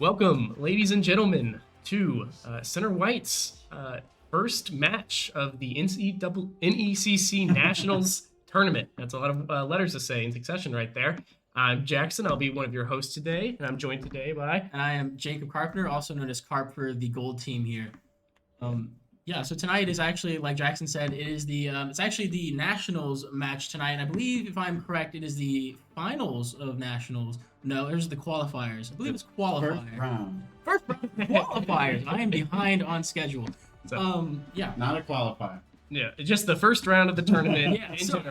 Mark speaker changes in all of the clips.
Speaker 1: Welcome, ladies and gentlemen, to Center White's first match of the NECC Nationals Tournament. That's a lot of letters to say in succession right there. I'm Jackson. I'll be one of your hosts today, and I'm joined today by...
Speaker 2: And I am Jacob Carpenter, also known as Carp for the gold team here. Yeah, so tonight is actually, like Jackson said, it is the it's actually the Nationals match tonight. And I believe, if I'm correct, it is the finals of Nationals. No, it was the qualifiers. I believe it's qualifiers. First round qualifiers. I am behind on schedule. Yeah.
Speaker 3: Not a qualifier.
Speaker 1: Yeah, it's just the first round of the tournament.
Speaker 2: Yeah, so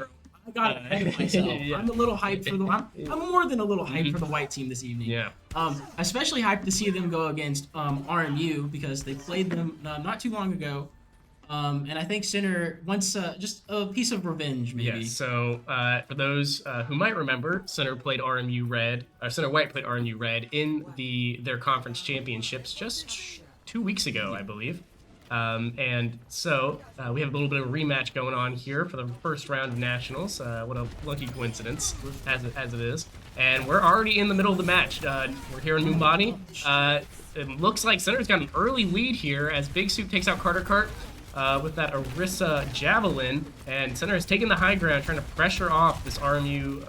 Speaker 2: I got ahead of myself. Yeah. I'm a little hyped for the. I'm more than a little hyped for the white team this evening.
Speaker 1: Yeah.
Speaker 2: Especially hyped to see them go against RMU because they played them not too long ago. And I think Center wants just a piece of revenge, maybe.
Speaker 1: Yeah, so for those who might remember, Center White played RMU Red in their conference championships just 2 weeks ago, I believe. And so we have a little bit of a rematch going on here for the first round of Nationals. What a lucky coincidence, as it is. And we're already in the middle of the match. We're here in Numbani. It looks like Center's got an early lead here as Big Soup takes out Carter Cart with that Orisa Javelin. And Center has taken the high ground, trying to pressure off this RMU,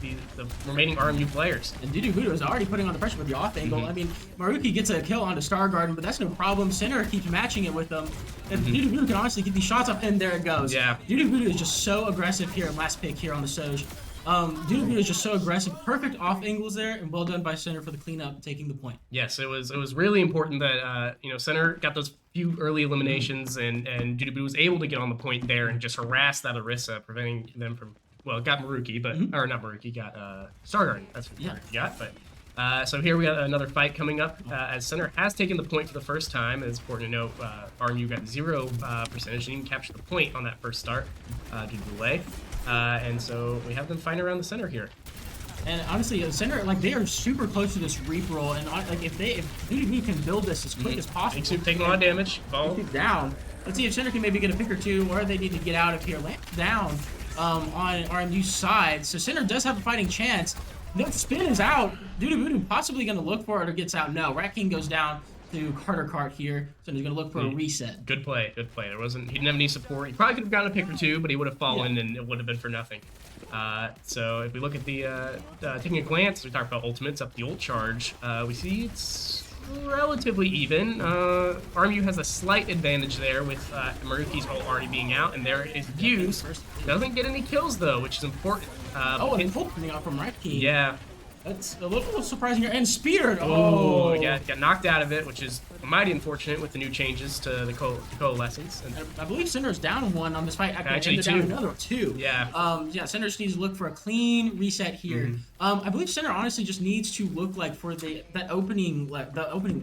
Speaker 1: the remaining RMU players.
Speaker 2: And Dudu Voodoo is already putting on the pressure with the off angle. I mean, Maruki gets a kill onto Star Garden, but that's no problem. Center keeps matching it with them. And Dudu Voodoo can honestly get these shots up, and there it goes.
Speaker 1: Yeah.
Speaker 2: Dudu Voodoo is just so aggressive here. Last pick here on the Soj. Dudu Voodoo is just so aggressive. Perfect off angles there, and well done by Center for the cleanup, taking the point.
Speaker 1: Yes, it was really important that Center got those few early eliminations, and Dudu Voodoo was able to get on the point there and just harass that Orisa, preventing them from. Well, got Maruki, but or not Maruki, got Star Garden. That's what Maruki got. But so here we got another fight coming up as Center has taken the point for the first time. It's important to note RMU got 0% and even captured the point on that first start due to delay. And so we have them fighting around the center here.
Speaker 2: And honestly, the center, like, they are super close to this reap roll, and like if DDB can build this as quick as possible,
Speaker 1: Big Soup taking a lot of damage. Ball
Speaker 2: down. Let's see if center can maybe get a pick or two, or they need to get out of here. Lamp down on RMU's side, so center does have a fighting chance. No, spin is out. Doodoo possibly going to look for it or gets out. No, Rat King goes down to Carter Cart here, so he's going to look for a reset.
Speaker 1: Good play, good play. He didn't have any support. He probably could have gotten a pick or two, but he would have fallen and it would have been for nothing. So if we look at the taking a glance, we talked about ultimates up the ult charge. We see it's relatively even. RMU has a slight advantage there with Maruki's ult already being out, and there is Fuse. Doesn't get any kills though, which is important.
Speaker 2: And pull coming out from Rat King.
Speaker 1: Yeah.
Speaker 2: That's a little surprising here. And Speared!
Speaker 1: Oh, got knocked out of it, which is mighty unfortunate with the new changes to the coalescence. And
Speaker 2: I believe Cinder's down one on this fight.
Speaker 1: Actually,
Speaker 2: down another two.
Speaker 1: Yeah.
Speaker 2: Cinder just needs to look for a clean reset here. I believe Cinder honestly just needs to look like for the opening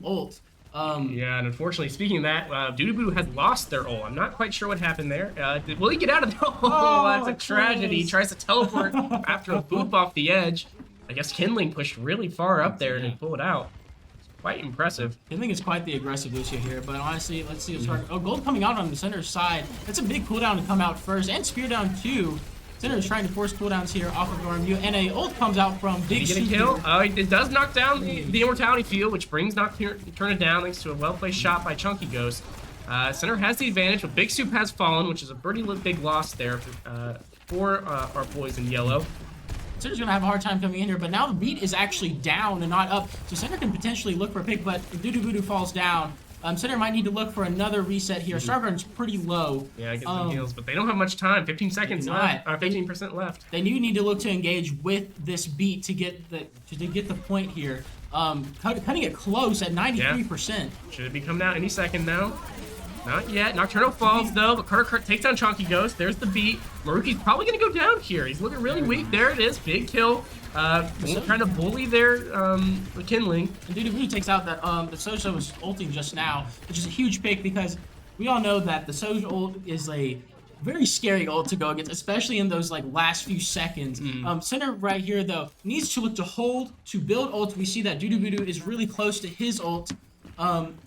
Speaker 2: ult.
Speaker 1: Yeah, and unfortunately, speaking of that, Doodoo has lost their ult. I'm not quite sure what happened there. Will he get out of the ult? Oh, that's a tragedy. He tries to teleport after a boop off the edge. I guess Kindling pushed really far up there and pulled it out. Quite impressive.
Speaker 2: Kindling is quite the aggressive Lucio here, but honestly, let's see. Gold coming out on the center side. That's a big cooldown to come out first, and Spear down too. Center is trying to force cooldowns here off of RMU, and a ult comes out from Big Soup.
Speaker 1: Did he get a kill? It does knock down the Immortality Field, which brings Nocturna down thanks to a well-placed shot by Chunky Ghost. Center has the advantage, but Big Soup has fallen, which is a pretty big loss there for our boys in yellow.
Speaker 2: Center's gonna have a hard time coming in here, but now the beat is actually down and not up, so Center can potentially look for a pick, but if Doodoo falls down, Center might need to look for another reset here. Starburns pretty low.
Speaker 1: Yeah, get some heals, but they don't have much time. 15 seconds left, or 15% left.
Speaker 2: They do need to look to engage with this beat to get the point here. Cutting it close at 93%.
Speaker 1: Should it be coming out any second now? Not yet. Nocturnal falls though, but Carter takes down Chonky Ghost. There's the beat. Maruki's probably gonna go down here. He's looking really weak. There it is. Big kill. Trying to bully their Kindling.
Speaker 2: And Doodoo takes out that the Soja was ulting just now, which is a huge pick because we all know that the Soja ult is a very scary ult to go against, especially in those like last few seconds. Center right here though needs to look to hold to build ult. We see that Doodoo is really close to his ult.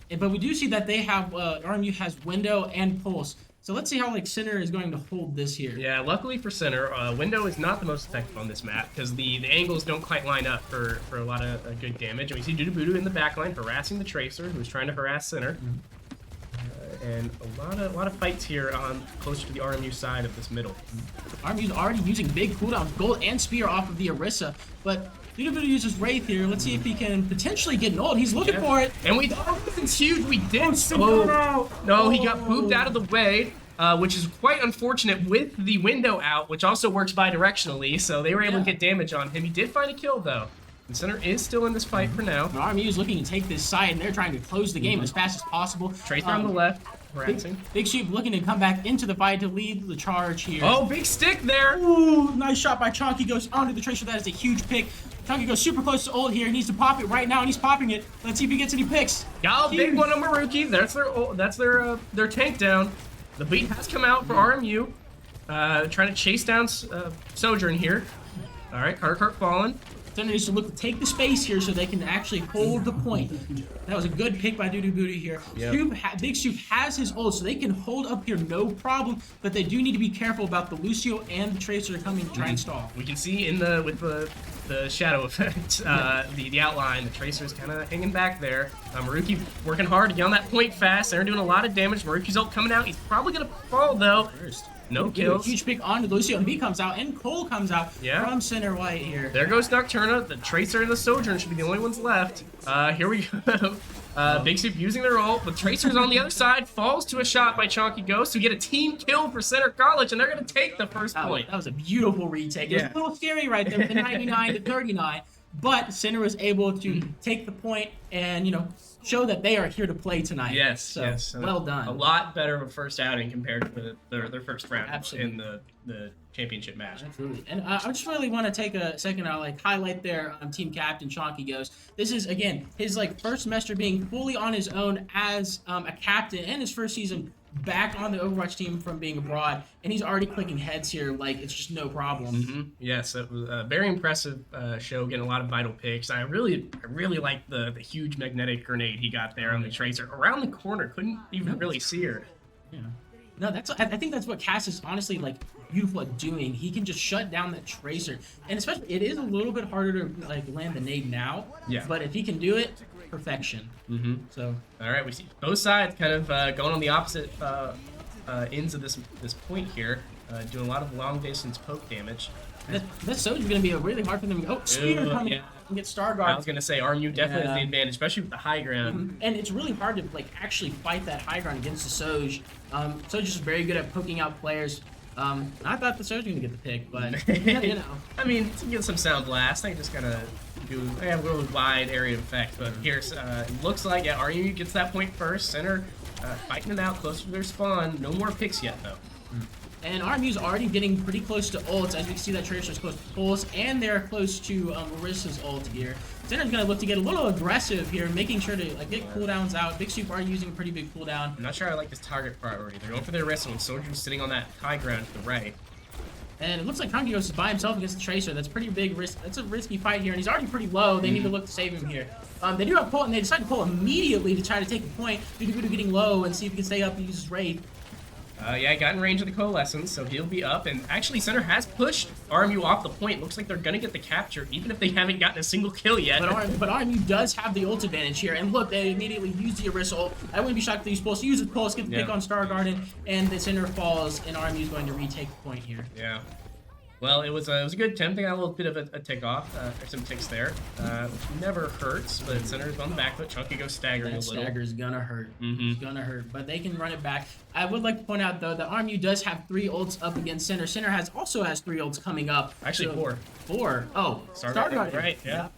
Speaker 2: But we do see that they have RMU has window and pulse. So let's see how like Center is going to hold this here.
Speaker 1: Yeah, luckily for Center, window is not the most effective on this map because the angles don't quite line up for a lot of good damage. And we see Doodoo in the backline harassing the Tracer, who's trying to harass Center. And a lot of fights here on closer to the RMU side of this middle.
Speaker 2: RMU's already using big cooldowns, Gold and Spear off of the Orisa, but Doodoo uses Wraith here. Let's see if he can potentially get an ult. He's looking for it.
Speaker 1: And it's huge. We did. No, he got booped out of the way, which is quite unfortunate with the window out, which also works bi-directionally, so they were able to get damage on him. He did find a kill, though. And Center is still in this fight for now.
Speaker 2: RMU is looking to take this side, and they're trying to close the game as fast as possible.
Speaker 1: Tracer on the left.
Speaker 2: Big Sheep looking to come back into the fight to lead the charge here.
Speaker 1: Oh, big stick there.
Speaker 2: Ooh, nice shot by Chunky Ghost onto the Tracer. That is a huge pick. Chunky goes super close to ult here. He needs to pop it right now, and he's popping it. Let's see if he gets any picks.
Speaker 1: Got a big one on Maruki. That's their tank down. The beat has come out for RMU. Trying to chase down Sojourn here. All right, Carter Cart fallen.
Speaker 2: Center needs to look to take the space here so they can actually hold the point. That was a good pick by Doodoo here. Yep. Big Soup has his ult, so they can hold up here no problem, but they do need to be careful about the Lucio and the Tracer coming to try and stall.
Speaker 1: We can see with the shadow effect, the outline, the Tracer's kind of hanging back there. Maruki working hard to get on that point fast. They're doing a lot of damage. Maruki's ult coming out. He's probably going to fall, though. No kills.
Speaker 2: Huge pick onto Lucio, and B comes out, and Cole comes out from Center White here.
Speaker 1: There goes Nocturna. The Tracer and the Sojourn should be the only ones left. Here we go. Big Soup using their ult. The Tracer's on the other side, falls to a shot by Chonky Ghost, who get a team kill for Center College, and they're going to take the first point.
Speaker 2: That was a beautiful retake. It was a little scary right there with the 99 to 39, but Center was able to take the point and, show that they are here to play tonight.
Speaker 1: Yes.
Speaker 2: Well done.
Speaker 1: A lot better of a first outing compared to their first round in the championship match.
Speaker 2: Absolutely. And I just really want to take a second to highlight their team captain, Chonky Ghost. This is, again, his first semester being fully on his own as a captain and his first season back on the Overwatch team from being abroad, and he's already clicking heads here like it's just no problem.
Speaker 1: Yes, it was a very impressive show, getting a lot of vital picks. I really like the huge magnetic grenade he got there on the Tracer around the corner. Couldn't even really see her.
Speaker 2: Yeah. No, I think that's what Cass is honestly like beautiful at doing. He can just shut down that Tracer, and especially it is a little bit harder to like land the nade now.
Speaker 1: Yeah.
Speaker 2: But if he can do it, perfection. So.
Speaker 1: All right, we see both sides kind of going on the opposite ends of this point here, doing a lot of long distance poke damage.
Speaker 2: This Soldier's gonna be really hard for them. Oh, Speeder coming and get Star Guard.
Speaker 1: I was gonna say RMU definitely has the advantage, especially with the high ground.
Speaker 2: And it's really hard to like actually fight that high ground against the Soj. Soj is very good at poking out players. I thought the Soj was gonna get the pick, but you know.
Speaker 1: I mean, to get some sound blast, they just gotta have a really wide area of effect. But here's it looks like RMU gets that point first. Center fighting it out closer to their spawn. No more picks yet though.
Speaker 2: And RMU's already getting pretty close to ults. As you can see, that Tracer's close to Pulse, and they're close to Marissa's ult here. Center's gonna look to get a little aggressive here, making sure to like get cooldowns out. Big Soup are using a pretty big cooldown.
Speaker 1: I'm not sure I like this target priority. They're going for their Orisa, and Soldier's sitting on that high ground to the right.
Speaker 2: And it looks like Conkios is by himself against the Tracer. That's pretty big risk. That's a risky fight here, and he's already pretty low. They need to look to save him here. They do have pull, and they decide to pull immediately to try to take the point. Dudu getting low and see if he can stay up and use his Wraith.
Speaker 1: Yeah, got in range of the Coalescence, so he'll be up. And actually, Center has pushed RMU off the point. Looks like they're going to get the capture, even if they haven't gotten a single kill yet.
Speaker 2: But RMU does have the ult advantage here. And look, they immediately use the Orisa ult. I wouldn't be shocked if they use Pulse. Use the Pulse, get the pick on Star Garden, and the Center falls, and RMU is going to retake the point here.
Speaker 1: Yeah. Well, it was a good attempt. They got a little bit of a tick off, some ticks there, which never hurts. But Center's on the back foot. Chunky goes staggering a little.
Speaker 2: Stagger's gonna hurt. It's gonna hurt, but they can run it back. I would like to point out though that RMU does have 3 ults up against Center. Center also has 3 ults coming up.
Speaker 1: Actually,
Speaker 2: so, 4. Oh,
Speaker 1: Star Guard, right? Yeah.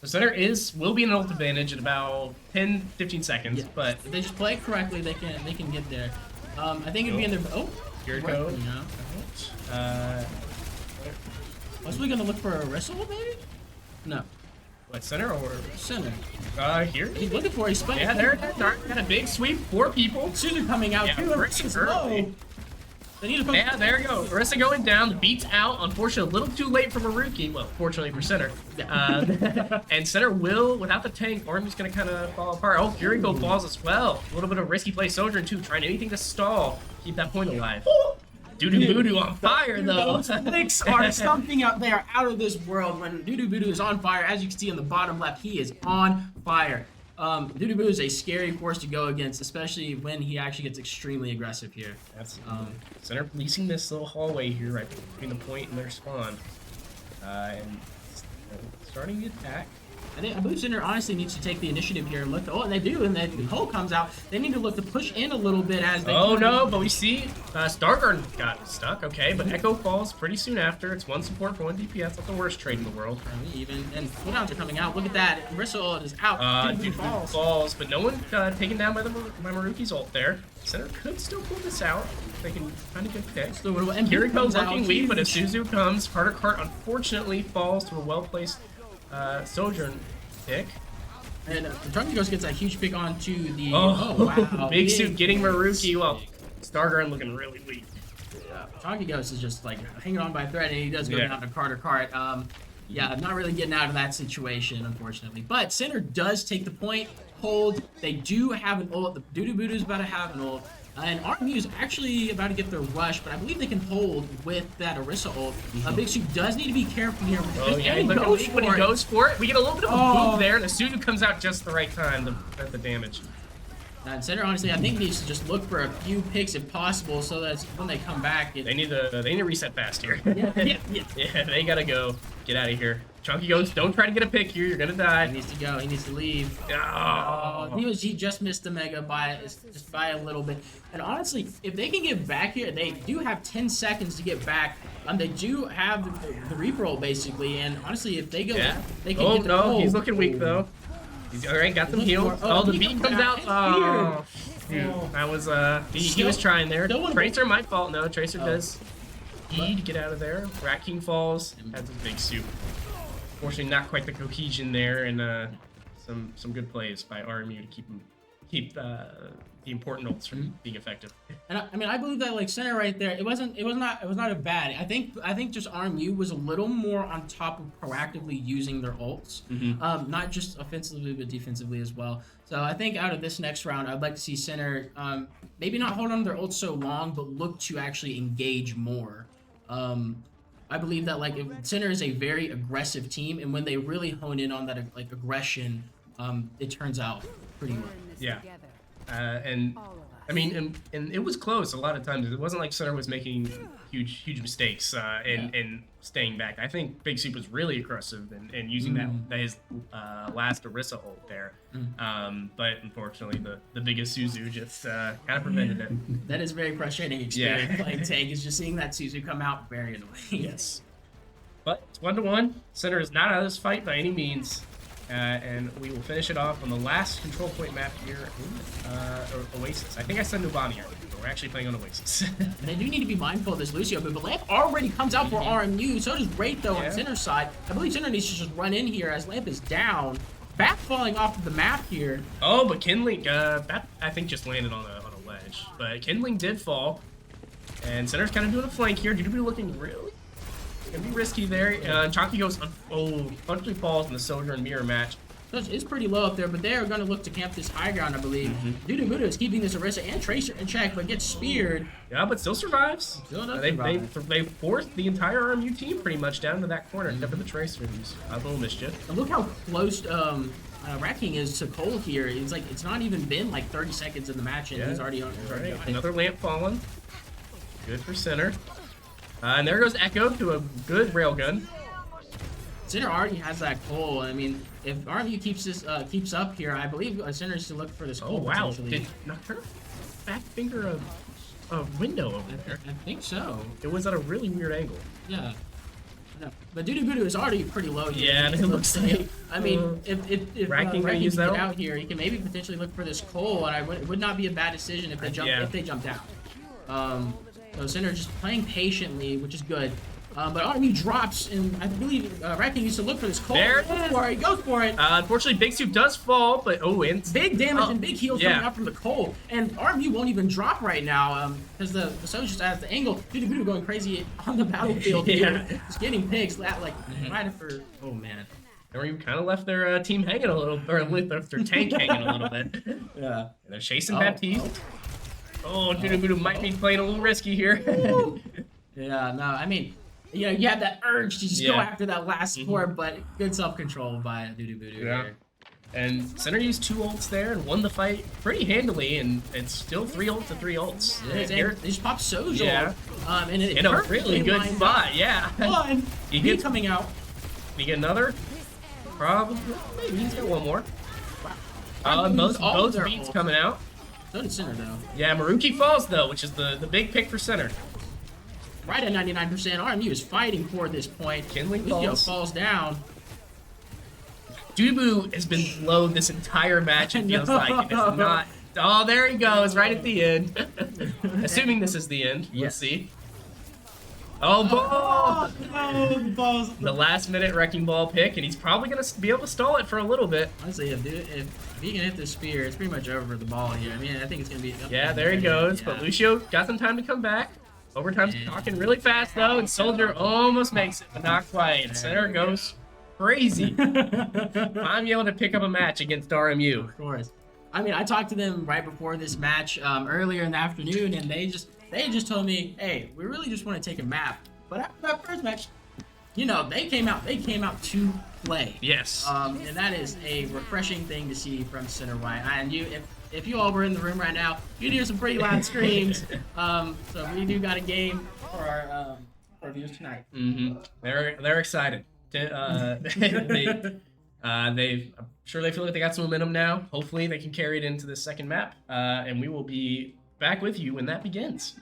Speaker 1: The Center will be an ult advantage in about 10-15 seconds,
Speaker 2: yeah.
Speaker 1: but
Speaker 2: if they just play it correctly, they can get there. I think it'd be in their
Speaker 1: Jericho.
Speaker 2: Was we gonna look for a wrestle maybe? No.
Speaker 1: What, Center or
Speaker 2: Center?
Speaker 1: Here.
Speaker 2: He's looking for. He's spinning.
Speaker 1: Yeah, there. Got a big sweep. 4 people.
Speaker 2: Suzu coming out.
Speaker 1: Yeah,
Speaker 2: Marissa's low. They need to put.
Speaker 1: Yeah, there you go. Orisa going down. The beat's out. Unfortunately, a little too late for Maruki. Well, fortunately for Center. And Center will, without the tank, RMU's gonna kind of fall apart. Oh, Jericho falls as well. A little bit of risky play. Sojourn too, trying anything to stall, keep that point alive. Doodoo Voodoo on fire though.
Speaker 2: Those flicks are something out there out of this world. When Doodoo Voodoo is on fire, as you can see on the bottom left, he is on fire. Doodoo Voodoo is a scary force to go against, especially when he actually gets extremely aggressive here.
Speaker 1: That's Center policing this little hallway here right between the point and their spawn. And starting the attack.
Speaker 2: I believe Center honestly needs to take the initiative here and look. And they do, and then the hole comes out. They need to look to push in a little bit as they.
Speaker 1: Oh no! But we see Starguard got stuck. Okay, but Echo falls pretty soon after. It's 1 support for 1 DPS. Not the worst trade in the world.
Speaker 2: Even and cooldowns are coming out. Look at that. Orisa is out.
Speaker 1: Dude falls, but no one taken down by Maruki's ult there. Center could still pull this out. They can kind of get picked.
Speaker 2: And
Speaker 1: Kiriko's looking weak, but as Suzu comes, Carter Cart unfortunately falls to a well-placed Sojourn pick.
Speaker 2: And Drunky Ghost gets a huge pick onto the.
Speaker 1: Oh,
Speaker 2: wow.
Speaker 1: Big Suit getting Maruki while Stargarden looking really weak.
Speaker 2: Drunky Ghost is just like hanging on by a thread, and he does go down to Carter Cart. Yeah, not really getting out of that situation, unfortunately. But Center does take the point, hold. They do have an ult. The Doodoo Voodoo is about to have an ult. And RMU is actually about to get their rush, but I believe they can hold with that Orisa ult. Big Soup does need to be careful here.
Speaker 1: Oh, yeah, he goes for it. We get a little bit of a move there, and the Suzu comes out just the right time to get the damage.
Speaker 2: And Center, honestly, I think needs to just look for a few picks if possible, so that when they come back,
Speaker 1: they need to reset fast here.
Speaker 2: Yeah,
Speaker 1: they gotta go. Get out of here. Chunky goes, don't try to get a pick here. You're gonna die.
Speaker 2: He needs to go. He needs to leave.
Speaker 1: Oh.
Speaker 2: He just missed the mega by a little bit. And honestly, if they can get back here, they do have 10 seconds to get back. They do have the reroll basically, and honestly, if they go, they can get the
Speaker 1: no, he's looking weak though. He's alright, got them healed. The beat comes out. Oh, shoot. That was he was trying there. Tracer, my fault. No, Tracer does need to get out of there. Rat King falls. Has a big soup. Fortunately, not quite the cohesion there, and some good plays by RMU to keep keep the important ults from being effective.
Speaker 2: And I mean, I believe that like center right there, it was not a bad. I think just RMU was a little more on top of proactively using their ults, not just offensively but defensively as well. So I think out of this next round, I'd like to see center maybe not hold on to their ults so long, but look to actually engage more. I believe that like if center is a very aggressive team, and when they really hone in on that like aggression, it turns out pretty well.
Speaker 1: Yeah. And I mean, and it was close a lot of times. It wasn't like center was making huge mistakes and staying back. I think Big Soup was really aggressive and using that his last Orisa ult there. But unfortunately, the biggest Suzu just kind of prevented it.
Speaker 2: That is a very frustrating experience playing tank. Is just seeing that Suzu come out very annoying.
Speaker 1: Yes. But it's 1-1. Center is not out of this fight by any means. And we will finish it off on the last control point map here in Oasis. I think I said Nubani earlier, but we're actually playing on Oasis.
Speaker 2: And they do need to be mindful of this Lucio, but Lamp already comes out for RMU. So does Wraith, though, on center side. I believe center needs to just run in here as Lamp is down. Back falling off of the map here.
Speaker 1: Oh, but Kindling, that I think just landed on a ledge. But Kindling did fall. And center's kind of doing a flank here. Dudu looking really gonna be risky there. Chonky goes, unfortunately falls in the Soldier and Mirror match.
Speaker 2: So it's pretty low up there, but they are going to look to camp this high ground, I believe. Dudu Budu is keeping this Orisa and Tracer in check, but gets speared.
Speaker 1: Yeah, but still survives.
Speaker 2: Still does survive.
Speaker 1: They forced the entire RMU team pretty much down to that corner, except for the Tracer, who's a little mischief.
Speaker 2: And look how close Wrecking is to Cole here. It's like it's not even been like 30 seconds in the match, and he's already on.
Speaker 1: Right. Another lamp fallen. Good for center. And there goes Echo to a good railgun.
Speaker 2: Center already has that Cole. I mean, if RMU keeps up here, I believe Center is to look for this Cole.
Speaker 1: Oh wow! Did Nocturne back finger a window over there?
Speaker 2: I think so.
Speaker 1: It was at a really weird angle.
Speaker 2: Yeah. No. But Dudu Budu is already pretty low here.
Speaker 1: Yeah, it looks like.
Speaker 2: I mean, if
Speaker 1: Wrecking
Speaker 2: can
Speaker 1: use
Speaker 2: get
Speaker 1: that
Speaker 2: out here, he can maybe potentially look for this Cole, and it would not be a bad decision if they jump down. So Center just playing patiently, which is good. But RMU drops, and I believe Wrecking needs to look for this Cole.
Speaker 1: There it is.
Speaker 2: He goes for it.
Speaker 1: Unfortunately, Big Soup does fall, but and
Speaker 2: big damage and big heals coming out from the Cole. And RMU won't even drop right now because the So's just at the angle. Dudu Budu going crazy on the battlefield here. Just getting pigs like right for. Oh man.
Speaker 1: Or you kind of left their team hanging a little, or left their tank hanging a little bit.
Speaker 2: Yeah.
Speaker 1: And they're chasing Baptiste. Oh, Dudu Budu might be playing a little risky here.
Speaker 2: Yeah, no, I mean, you have that urge to just go after that last support, but good self-control by Dudu Budu here.
Speaker 1: And Center used 2 ults there and won the fight pretty handily, and it's still 3 ults to 3 ults.
Speaker 2: Yeah, they just popped Sojo.
Speaker 1: Yeah.
Speaker 2: And it
Speaker 1: in a really good spot,
Speaker 2: One, he coming out.
Speaker 1: You get another? Probably. Maybe he's got one more.
Speaker 2: Wow.
Speaker 1: Both beats coming out.
Speaker 2: So did Center, though.
Speaker 1: Yeah, Maruki falls, though, which is the big pick for Center.
Speaker 2: Right at 99%. RMU is fighting for this point.
Speaker 1: Kindling
Speaker 2: falls down.
Speaker 1: Dubu has been low this entire match, it feels like. And it's not. Oh, there he goes, right at the end. Assuming this is the end. We'll see. Oh, ball!
Speaker 2: No,
Speaker 1: the last minute Wrecking Ball pick, and he's probably going to be able to stall it for a little bit.
Speaker 2: Honestly, if he can hit the spear, it's pretty much over for the ball here. I mean, I think it's going to be...
Speaker 1: Yeah, there he goes. Yeah. But Lucio got some time to come back. Overtime's talking really fast, though, and Soldier almost makes it, but not quite. Center goes crazy. I'm able to pick up a match against RMU.
Speaker 2: Of course. I mean, I talked to them right before this match earlier in the afternoon, and they just told me, hey, we really just want to take a map. But after that first match, you know, they came out to play.
Speaker 1: Yes.
Speaker 2: And that is a refreshing thing to see from Center White. And if you all were in the room right now, you'd hear some pretty loud screams. So we do got a game for our viewers tonight.
Speaker 1: They're excited. I'm sure they feel like they got some momentum now. Hopefully they can carry it into the second map, and we will be back with you when that begins.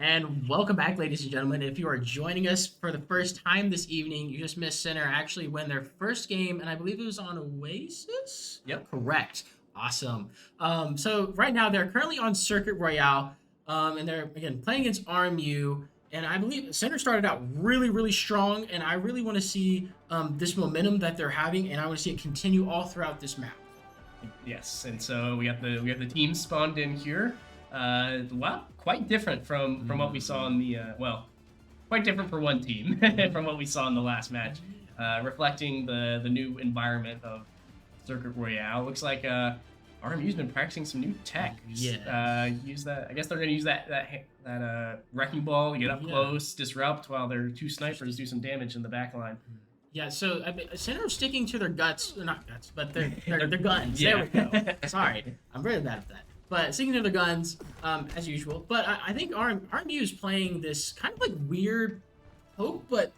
Speaker 2: And welcome back, ladies and gentlemen. If you are joining us for the first time this evening, you just missed Center actually win their first game, and I believe it was on Oasis?
Speaker 1: Yep.
Speaker 2: Correct. Awesome. So right now they're currently on Circuit Royale, and they're again playing against RMU. And I believe Center started out really, really strong, and I really want to see this momentum that they're having, and I want to see it continue all throughout this map.
Speaker 1: Yes, and so we have the team spawned in here. Well, quite different from what we saw in the quite different for one team from what we saw in the last match, reflecting the new environment of Circuit Royale. Looks like RMU's been practicing some new tech.
Speaker 2: Yeah.
Speaker 1: Use that. I guess they're gonna use that wrecking ball, get up close, disrupt, while their two snipers do some damage in the back line.
Speaker 2: Yeah, so I mean, Center's sticking to their guts, not guts, but their guns.
Speaker 1: Yeah.
Speaker 2: There we go. Sorry, I'm really bad at that. But sticking to their guns, as usual. But I think RMU is playing this kind of like weird poke, but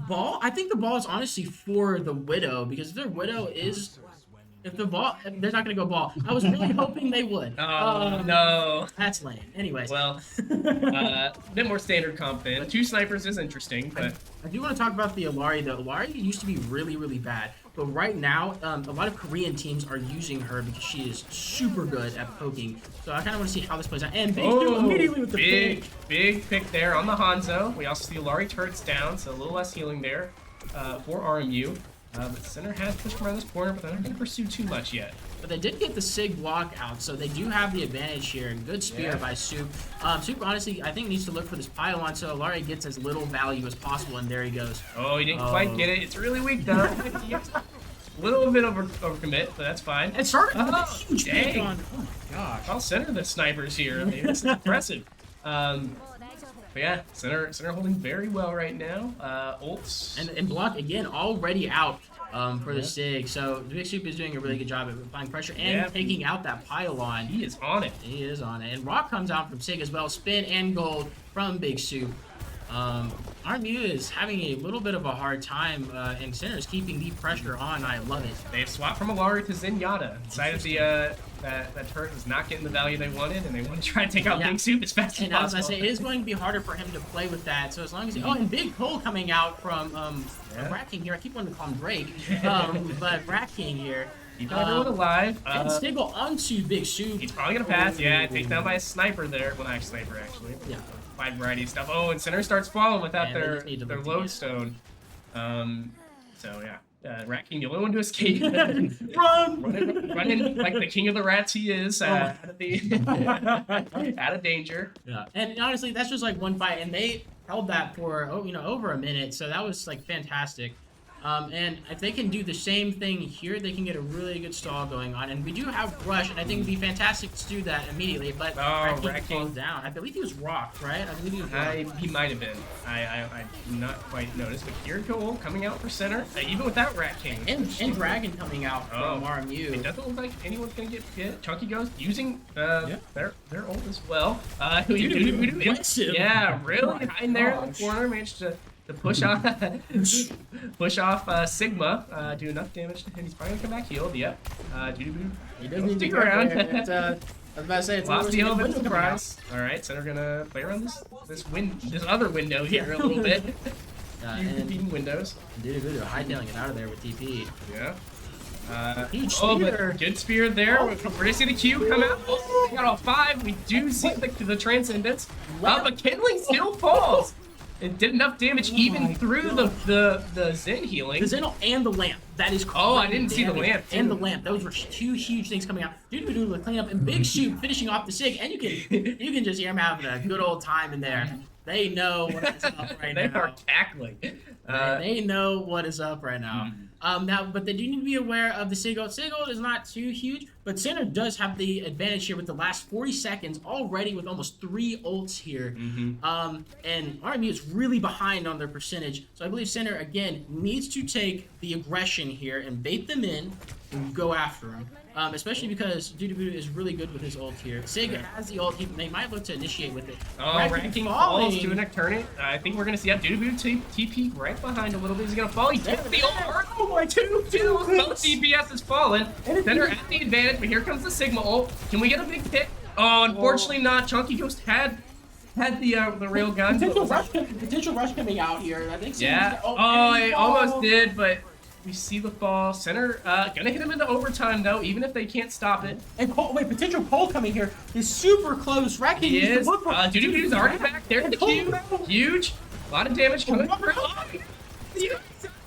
Speaker 2: ball. I think the ball is honestly for the Widow, because if their Widow is, if the ball, they're not gonna go ball. I was really hoping they would.
Speaker 1: Oh no,
Speaker 2: that's lame. Anyways,
Speaker 1: well, a bit more standard comp then. Two snipers is interesting, but
Speaker 2: I do want to talk about the Alari though. Alari used to be really, really bad, but right now, a lot of Korean teams are using her because she is super good at poking. So I kind of want to see how this plays out. And Big immediately with the
Speaker 1: big pick there on the Hanzo. We also see Alari turrets down, so a little less healing there for RMU. But Center has pushed around this corner, but they're not going to pursue too much yet.
Speaker 2: But they did get the Sig walk out, so they do have the advantage here. Good spear by Soup. Soup, honestly, I think needs to look for this pylon so Alari gets as little value as possible, and there he goes.
Speaker 1: Oh, he didn't quite get it. It's really weak, though. A little bit overcommit, but that's fine.
Speaker 2: It started with a huge
Speaker 1: dang.
Speaker 2: on. Oh my gosh.
Speaker 1: I'll Center the snipers here. I mean, this is impressive. But yeah, Center holding very well right now. Ults.
Speaker 2: And block, again, already out for the Sig. So Big Soup is doing a really good job at applying pressure and taking out that pylon.
Speaker 1: He is on it.
Speaker 2: He is on it. And Rock comes out from Sig as well. Spin and gold from Big Soup. RMU is having a little bit of a hard time, and Center is keeping the pressure on. I love it.
Speaker 1: They've swapped from Alari to Zenyatta. Decided that turret was not getting the value they wanted, and they want to try to take out Big Soup as fast as possible.
Speaker 2: And as I say, it is going to be harder for him to play with that. So as long as he, and Big Cole coming out from Rat King here. I keep wanting to call him Drake, but Rat King here.
Speaker 1: Keeping everyone alive.
Speaker 2: And Stiggle onto Big Soup.
Speaker 1: He's probably gonna pass. Yeah, taken down by a sniper there. Well, not a sniper actually.
Speaker 2: Yeah.
Speaker 1: Wide variety of stuff. Oh, and Center starts falling without their lodestone. So yeah, Rat King, the only one to escape. running like the king of the rats he is, out of danger.
Speaker 2: Yeah, and honestly, that's just like one fight, and they held that for over a minute, so that was like fantastic. And if they can do the same thing here, they can get a really good stall going on. And we do have Rush, and I think it'd be fantastic to do that immediately. But Rat King falls down. I believe he was rocked, right? I believe he was rocked.
Speaker 1: He might have been. I did not quite notice. But here Cole coming out for Center, even without Rat King.
Speaker 2: And Dragon coming out from RMU.
Speaker 1: It doesn't look like anyone's going to get hit. Chunky Ghost using their ult as well. Yeah, really hiding there in the corner. Managed to push off Sigma, do enough damage, and he's probably gonna come back healed. Yep.
Speaker 2: He doesn't
Speaker 1: stick around.
Speaker 2: I was about to say it's
Speaker 1: lost the element of surprise. All right, Center gonna play around this other window here a little bit. Competing windows.
Speaker 2: Dude, hightailing it out of there with TP.
Speaker 1: Yeah.
Speaker 2: Huge spear.
Speaker 1: But good spear there. We're gonna see the Q come out. Oh, we got all 5. We do see the Transcendence. But Kindling still falls. It did enough damage even through the Zen healing.
Speaker 2: The Zen and the lamp. That is crazy.
Speaker 1: Oh, I didn't see the lamp.
Speaker 2: And the lamp. Those were two huge things coming out. Dude, the cleanup and Big Soup finishing off the Sig, and you can just hear him having a good old time in there. They know what is up right now.
Speaker 1: They are cackling.
Speaker 2: They know what is up right now. Now, but they do need to be aware of the Sig ult. Sig ult is not too huge, but Center does have the advantage here with the last 40 seconds already with almost 3 ults here. And RMU is really behind on their percentage. So I believe Center, again, needs to take the aggression here and bait them in and go after them. Especially because Doodoo is really good with his ult here. Sig has the ult. They might look to initiate with it.
Speaker 1: Oh, ranking falls to a Nocturnate. I think we're going to see Doodoo TP right behind a little bit. He's going to fall. He takes the ult. Oh boy, two. Both DPS has fallen. Center at the advantage, but here comes the Sigma ult. Can we get a big pick? Oh, unfortunately not. Chunky Ghost had had the rail gun.
Speaker 2: Potential rush coming out here. I think.
Speaker 1: Yeah. Oh, it almost did, but we see the fall. Center gonna hit him into overtime though, even if they can't stop it.
Speaker 2: And Cole, wait, potential Cole coming here is super close. Wrecking
Speaker 1: He is. Duty's already back. There's the Q. Huge. A lot of damage coming.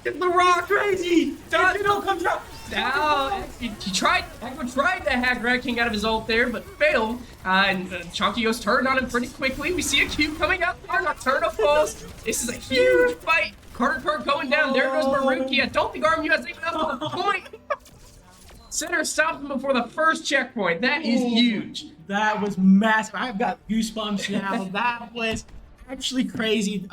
Speaker 2: The Rock crazy. Don't come down.
Speaker 1: Now, he tried to hack Rat King out of his ult there, but failed. And Chonky goes turned on him pretty quickly. We see a Q coming up. Nocturna falls. This is a huge fight. Carter Perk going down. There goes Maruki. I don't think RMU has even up to the point. Center stopped him before the first checkpoint. That is huge.
Speaker 2: That was massive. I've got goosebumps now. That was actually crazy.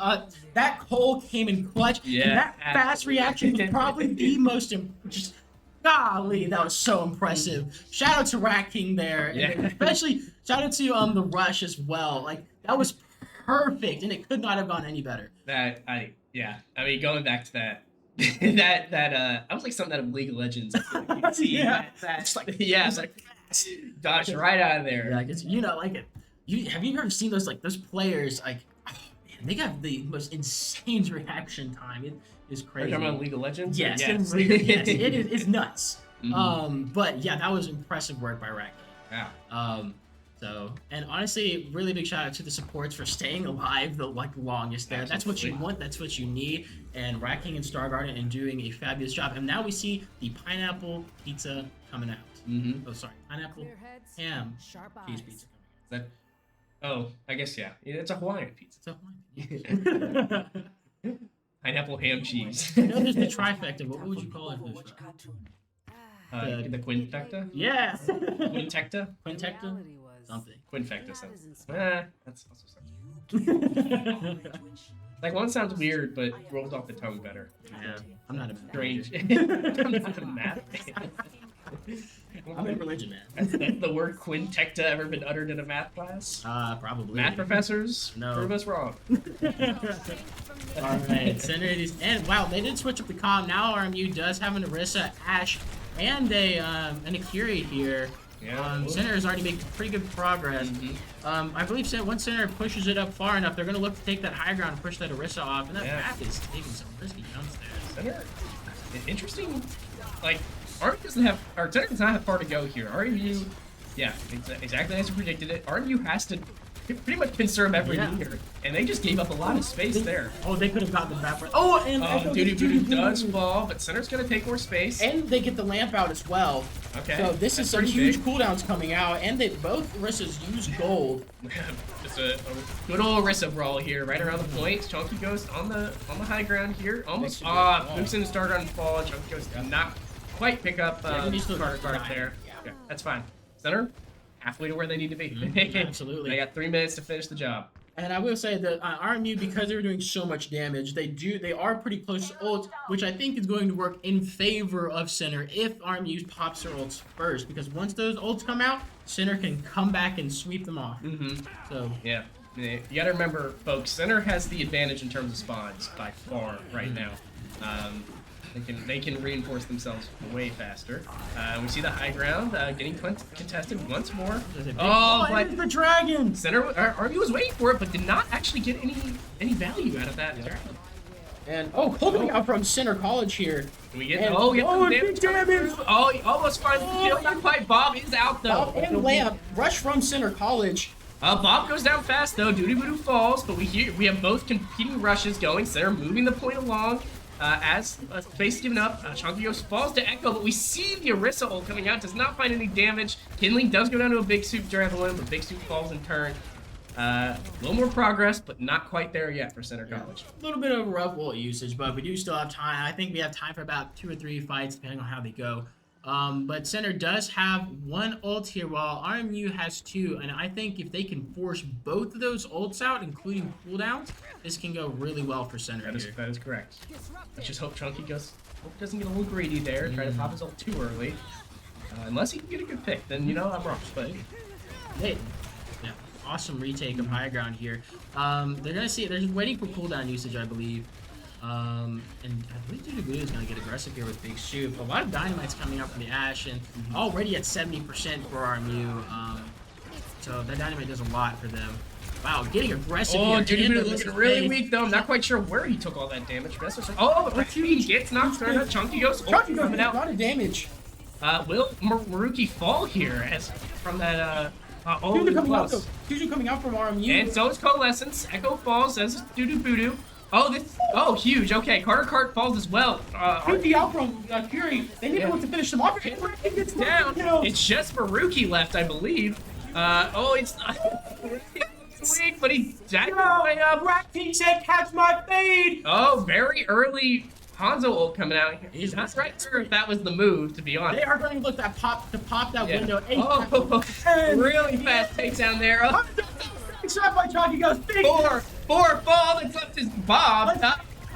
Speaker 2: That Cole came in clutch.
Speaker 1: Yeah,
Speaker 2: and that fast reaction was probably the most just golly, that was so impressive. Shout out to Rat King there.
Speaker 1: Yeah.
Speaker 2: And especially shout out to the rush as well. Like that was perfect and it could not have gone any better.
Speaker 1: I mean, going back to that. I was like something out of League of Legends.
Speaker 2: Yeah.
Speaker 1: That's like dodged right out of there.
Speaker 2: Yeah, I guess have you ever seen those players like oh, man, they got the most insane reaction time. It is crazy.
Speaker 1: Are you talking about League of Legends?
Speaker 2: Yes,
Speaker 1: Yes.
Speaker 2: yes, it's nuts.
Speaker 1: Mm-hmm.
Speaker 2: But yeah, that was impressive work by Rat King.
Speaker 1: Yeah.
Speaker 2: So, and honestly, really big shout out to the supports for staying alive the longest there. That's what you want. That's what you need. And Rat King and Star Garden and doing a fabulous job. And now we see the pineapple pizza coming out.
Speaker 1: Mm-hmm.
Speaker 2: Oh, sorry, pineapple ham cheese pizza
Speaker 1: coming out. Oh, I guess yeah. It's a Hawaiian pizza.
Speaker 2: It's a Hawaiian.
Speaker 1: Pineapple ham cheese.
Speaker 2: I know there's the trifecta. What would you call it?
Speaker 1: The quintecta?
Speaker 2: Yeah.
Speaker 1: Quintecta?
Speaker 2: Quintecta? Something.
Speaker 1: Quinfecta sounds. That's also something. Like one sounds weird, but rolls off the tongue better.
Speaker 2: Yeah. I'm not a
Speaker 1: strange. I'm not a math man.
Speaker 2: I'm in religion, man.
Speaker 1: Has the word quintecta ever been uttered in a math class?
Speaker 2: Probably.
Speaker 1: Math professors?
Speaker 2: No.
Speaker 1: Prove us wrong.
Speaker 2: Alright, Center these and wow, they did switch up the comm. Now RMU does have an Orisa, Ashe, and a Akiri here.
Speaker 1: Yeah.
Speaker 2: Center has already made pretty good progress.
Speaker 1: Mm-hmm.
Speaker 2: I believe once Center pushes it up far enough, they're going to look to take that high ground and push that Orisa off. And that path is taking some risky jumps there.
Speaker 1: Center, interesting. Like, RMU doesn't have, or Center does not have far to go here. RMU, yeah, exactly as you predicted it. RMU has to pretty much conserve every meter, and they just gave up a lot of space there.
Speaker 2: Oh, they could have gotten the back. Oh, and
Speaker 1: Duty does fall, but Center's going to take more space.
Speaker 2: And they get the lamp out as well.
Speaker 1: Okay.
Speaker 2: So this is some huge cooldowns coming out, and they both Orisas use gold.
Speaker 1: Just a good old Orisa brawl here, right around the point. Chunky Ghost on the high ground here, almost. Moves in the Star Garden fall. Chunky Ghost did not quite pick up Carter there. Okay, that's fine. Center, halfway to where they need to be.
Speaker 2: Absolutely.
Speaker 1: They got 3 minutes to finish the job.
Speaker 2: And I will say that RMU, because they were doing so much damage, they are pretty close to ult, which I think is going to work in favor of Center if RMU pops their ults first. Because once those ults come out, Center can come back and sweep them off. So
Speaker 1: yeah, you gotta remember, folks. Center has the advantage in terms of spawns by far right now. They can reinforce themselves way faster. We see the high ground getting contested once more.
Speaker 2: But the dragon!
Speaker 1: Center RMU was waiting for it, but did not actually get any value out of that dragon.
Speaker 2: And Cole coming out from Center College here.
Speaker 1: Can we get
Speaker 2: big damage!
Speaker 1: Oh, he almost finds the kill. Not quite. Bob is out though.
Speaker 2: Bob and Lamp rush from Center College.
Speaker 1: Bob goes down fast though. Doody Voodoo falls, but we have both competing rushes going. Center moving the point along. As space given up, Chunky Ghost falls to Echo, but we see the Orisa ult coming out, does not find any damage. Kindling does go down to a Big Soup Javelin, but Big Soup falls in turn. A little more progress, but not quite there yet for Center College.
Speaker 2: A little bit of rough ult usage, but we do still have time. I think we have time for about 2 or 3 fights, depending on how they go. But Center does have 1 ult here, while RMU has 2. And I think if they can force both of those ults out, including cooldowns, this can go really well for Center here.
Speaker 1: That is correct. Let's just hope Chunky doesn't get a little greedy there, try to pop his ult too early. Unless he can get a good pick, then, I'm wrong. But
Speaker 2: hey, yeah, awesome retake of high ground here. They're just waiting for cooldown usage, I believe. And I believe Duty Blue is going to get aggressive here with Big Soup. A lot of dynamites coming out from the Ashe, and already at 70% for RMU. So that dynamite does a lot for them. Wow, getting aggressive
Speaker 1: Oh,
Speaker 2: here.
Speaker 1: Duty
Speaker 2: into
Speaker 1: Boo
Speaker 2: this
Speaker 1: looking really
Speaker 2: phase.
Speaker 1: weak though. I'm not quite sure where he took all that damage. Oh, but he gets knocked down. Chunky goes.
Speaker 2: Chunky goes
Speaker 1: coming
Speaker 2: a
Speaker 1: out.
Speaker 2: lot of damage.
Speaker 1: Will Maruki fall here as from that?
Speaker 2: Juju coming out,
Speaker 1: close.
Speaker 2: Juju coming out from RMU.
Speaker 1: And so is Coalescence. Echo falls as Doo Voodoo. Oh, this. Oh, huge. Okay, Carter Cart falls as well.
Speaker 2: Fuji out from Fury. They need to finish them off.
Speaker 1: It gets down. It's just Maruki left, I believe. It's weak, but he jacked his way up.
Speaker 2: Rat King said, "Catch my fade."
Speaker 1: Oh, very early Hanzo ult coming out. He's not quite sure if that was the move, to be honest.
Speaker 2: They are going to look to pop that window.
Speaker 1: Oh, really fast takedown there. Oh.
Speaker 2: Shot by Chalky goes big.
Speaker 1: Four fall. It's left his Bob.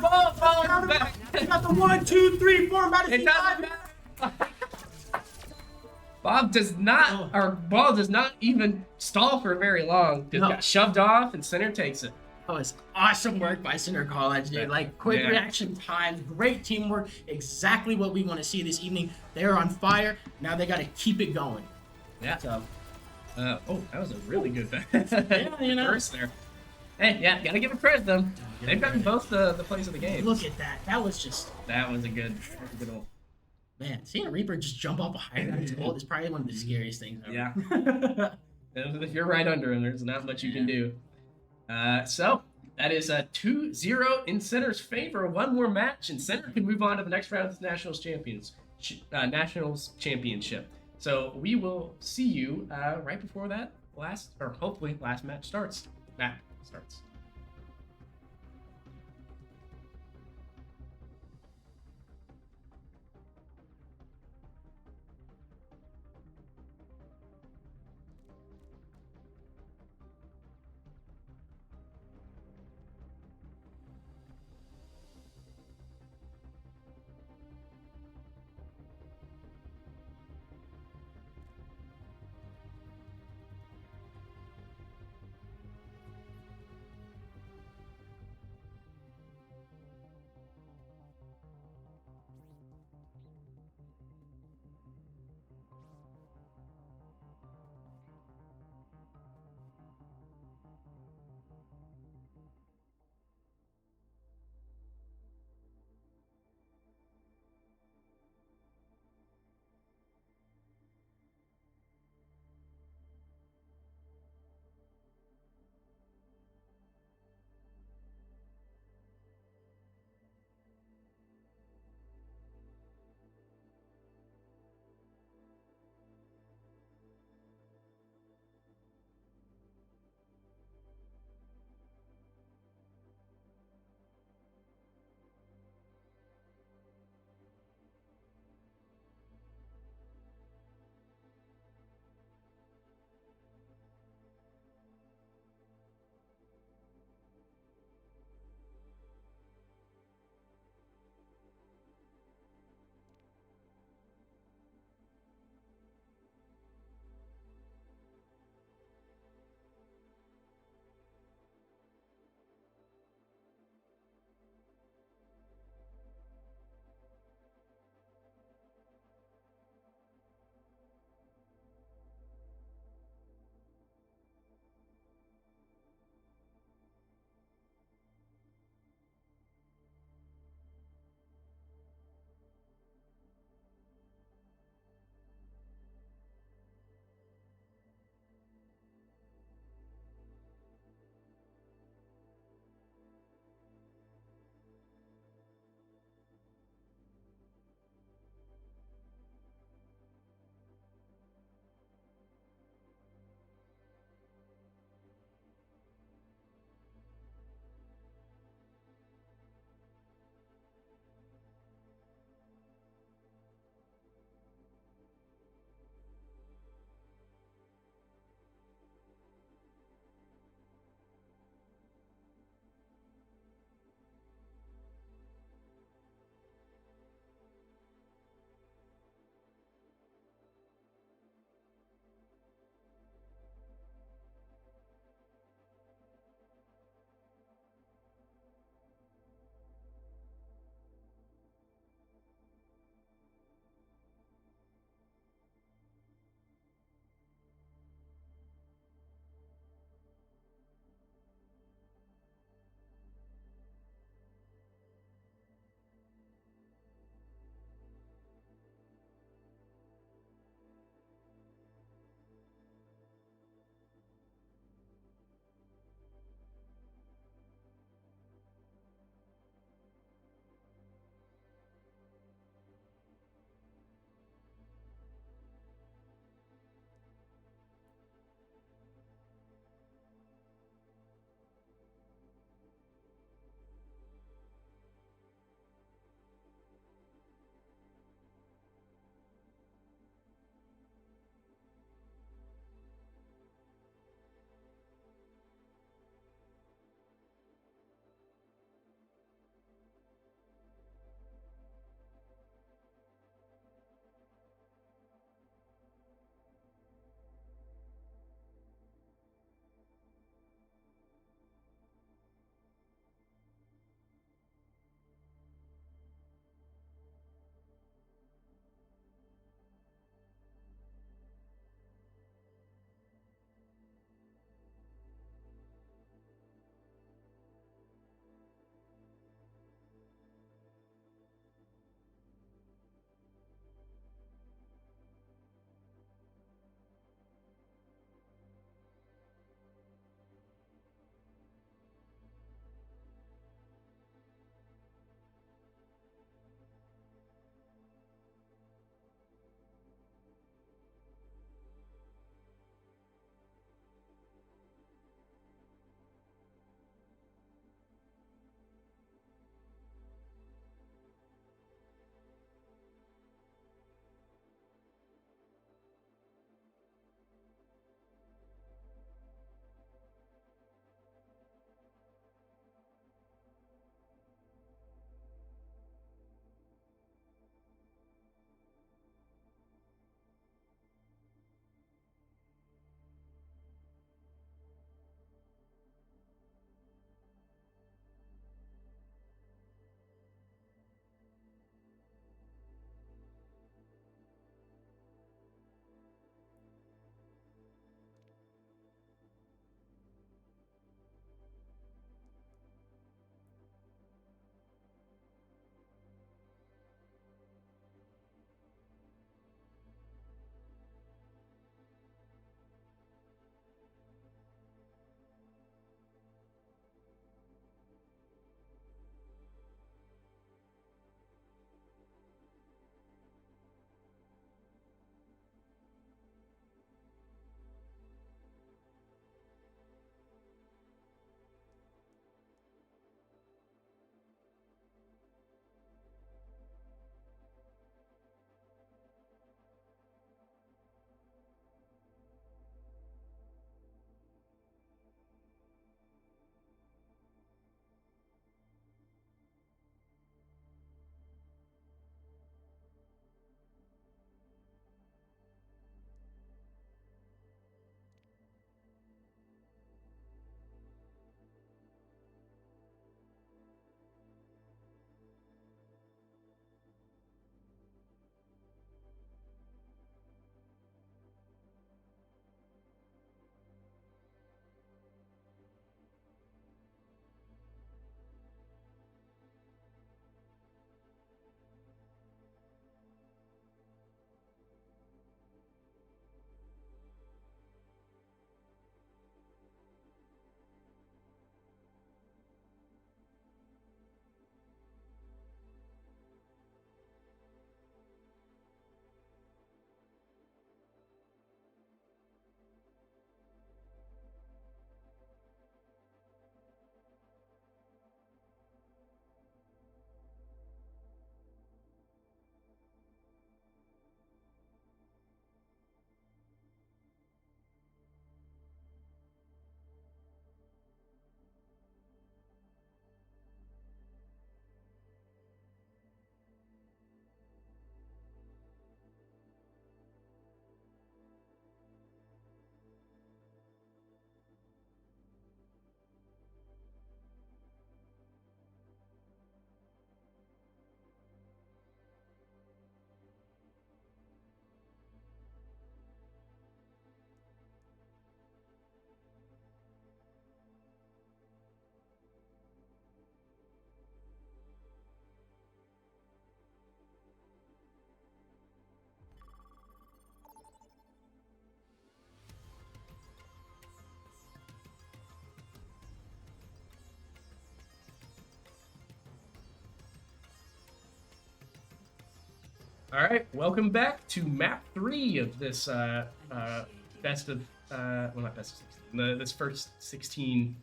Speaker 1: Ball falling back.
Speaker 2: They got the 1, 2, 3, 4 Madison.
Speaker 1: It doesn't matter. Bob does not, or Ball does not even stall for very long. Just got shoved off, and Center takes it.
Speaker 2: Oh, it's awesome work by Center College, dude. Like, quick reaction times, great teamwork, exactly what we want to see this evening. They're on fire. Now they got to keep it going.
Speaker 1: Yeah.
Speaker 2: So,
Speaker 1: that was a really good
Speaker 2: burst
Speaker 1: there. Hey, yeah, gotta give it credit though. They've gotten both the plays of the game.
Speaker 2: Look at that. That was just.
Speaker 1: That was a good ult.
Speaker 2: Man, seeing a Reaper just jump off a high ground ult is probably one of the scariest things ever.
Speaker 1: Yeah. If you're right under him, there's not much you can do. So that is a 2-0 in Center's favor. One more match, and Center can move on to the next round of the Nationals Championship. So we will see you right before that hopefully last match starts. All right, welcome back to map 3 of this best of well, not best of 16, this first 16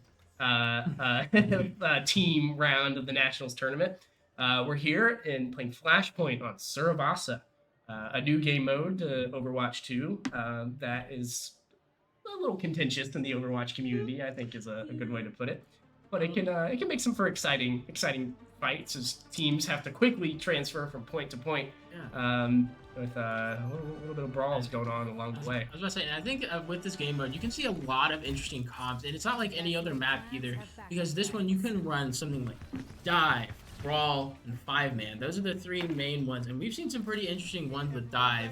Speaker 1: team round of the Nationals tournament. We're here and playing Flashpoint on Surabasa, a new game mode to Overwatch 2 that is a little contentious in the Overwatch community, I think is a good way to put it. But it can make some for exciting fights as teams have to quickly transfer from point to point.
Speaker 2: Yeah.
Speaker 1: With a little bit of brawls going on along the way.
Speaker 2: I was about to say, and I think with this game mode, you can see a lot of interesting comps, and it's not like any other map either, because this one you can run something like dive, brawl, and 5-man. Those are the 3 main ones, and we've seen some pretty interesting ones with dive.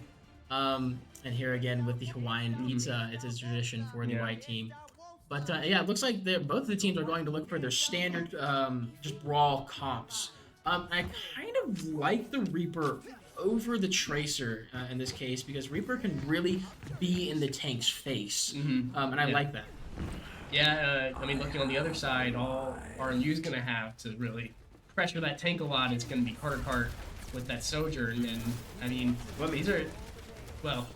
Speaker 2: And here again with the Hawaiian pizza, it's a tradition for the white team. But yeah, it looks like both of the teams are going to look for their standard just brawl comps. I kind of like the Reaper over the Tracer in this case, because Reaper can really be in the tank's face, and I like that.
Speaker 1: Yeah, I mean, looking on the other side, all RMU's going to have to really pressure that tank a lot. It's going to be Cart with that Sojourn, and I mean, these are, well,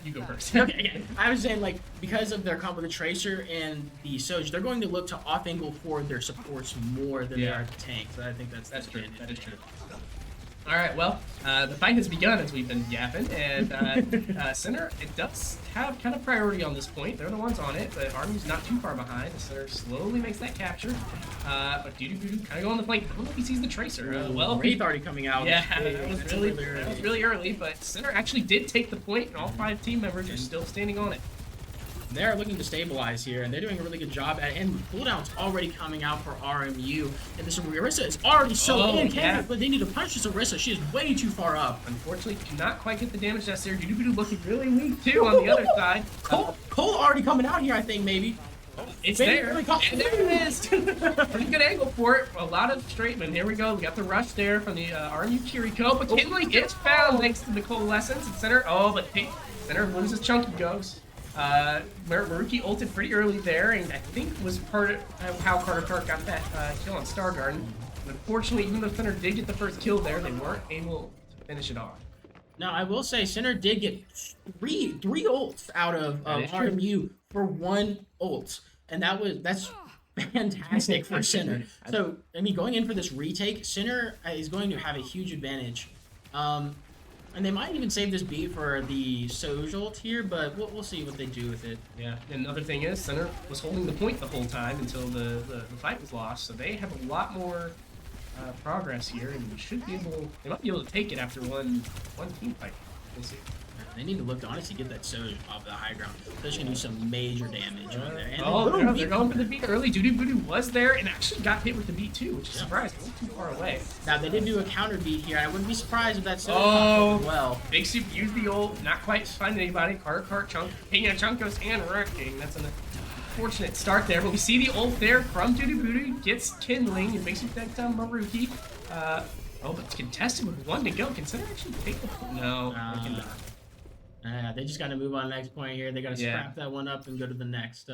Speaker 1: you go first.
Speaker 2: Okay, yeah. I was saying, like, because of their comp with the Tracer and the Sojourn, they're going to look to off-angle for their supports more than they are the tank, so I think that's
Speaker 1: true. That is true. All right, well, the fight has begun as we've been yapping, and Center, it does have kind of priority on this point. They're the ones on it, but Army's not too far behind. The Center slowly makes that capture, but Doo kind of go on the flank. I don't know if he sees the Tracer. Well,
Speaker 2: Wraith already coming out.
Speaker 1: Yeah, that was really early, but Center actually did take the point, and all 5 team members are still standing on it.
Speaker 2: They're looking to stabilize here, and they're doing a really good job at it. And cooldown's already coming out for RMU. And this Orisa is already in, but they need to punch this Orisa. She is way too far up.
Speaker 1: Unfortunately, cannot quite get the damage necessary. Doo looking really weak, too, on the other side.
Speaker 2: Cole already coming out here, I think, maybe.
Speaker 1: It's there. And there it is. Pretty good angle for it. A lot of straightmen. Here we go. We got the rush there from the RMU Kiriko. But Kinley gets found thanks to the coalescence at Center. Oh, but Center loses Chunky Goes. Maruki ulted pretty early there, and I think was part of how Carter got that kill on Star Garden. But unfortunately, even though Center did get the first kill there, they weren't able to finish it off.
Speaker 2: Now, I will say, Center did get three ults out of RMU for 1 ult, and that's fantastic for Center. So, I mean, going in for this retake, Center is going to have a huge advantage. And they might even save this beat for the Sojult here, but we'll see what they do with it.
Speaker 1: Yeah, and another thing is, Center was holding the point the whole time until the fight was lost, so they have a lot more progress here, and they might be able to take it after one team fight. We'll see.
Speaker 2: They need to look to honestly get that Sojourn off the high ground. They're going to do some major damage on there. And
Speaker 1: they're going for the beat early. Voodoo was there and actually got hit with the beat too, which is surprising. It wasn't too far away.
Speaker 2: Now, they did do a counter beat here. I wouldn't be surprised if that Sojourn well.
Speaker 1: Big Soup used the ult, not quite finding anybody. Cart, Chunkos, and Wrecking. That's an unfortunate start there, but we see the ult there from Voodoo. Gets Kindling and Big Soup takes down Maruki. But it's contested with 1 to go. Can Center actually take the point? No, they cannot.
Speaker 2: They just got to move on to the next point here. They got to scrap that one up and go to the next.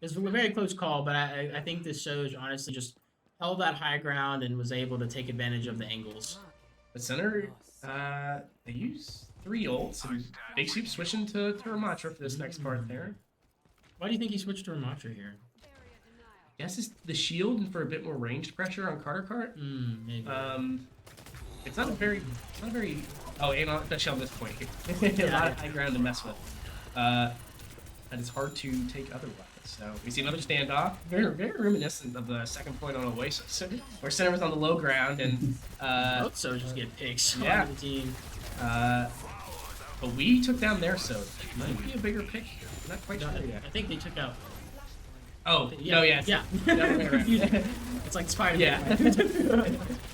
Speaker 2: It's a very close call, but I think this Soj honestly just held that high ground and was able to take advantage of the angles.
Speaker 1: The Center, they use 3 ults, and Big Soup switching to Ramatra for this next part there.
Speaker 2: Why do you think he switched to Ramatra here?
Speaker 1: I guess it's the shield and for a bit more ranged pressure on Cart.
Speaker 2: Maybe.
Speaker 1: It's not a very. Oh, and especially on this point here. A lot of high ground to mess with. And it's hard to take other weapons. So we see another standoff. Very reminiscent of the second point on Oasis, where Center was on the low ground and.
Speaker 2: Both Sojas get picks on the team.
Speaker 1: But we took down their Soj. Might be a bigger pick here. I'm not quite sure yet.
Speaker 2: I think they took out.
Speaker 1: Yeah.
Speaker 2: It's like Spider-Man.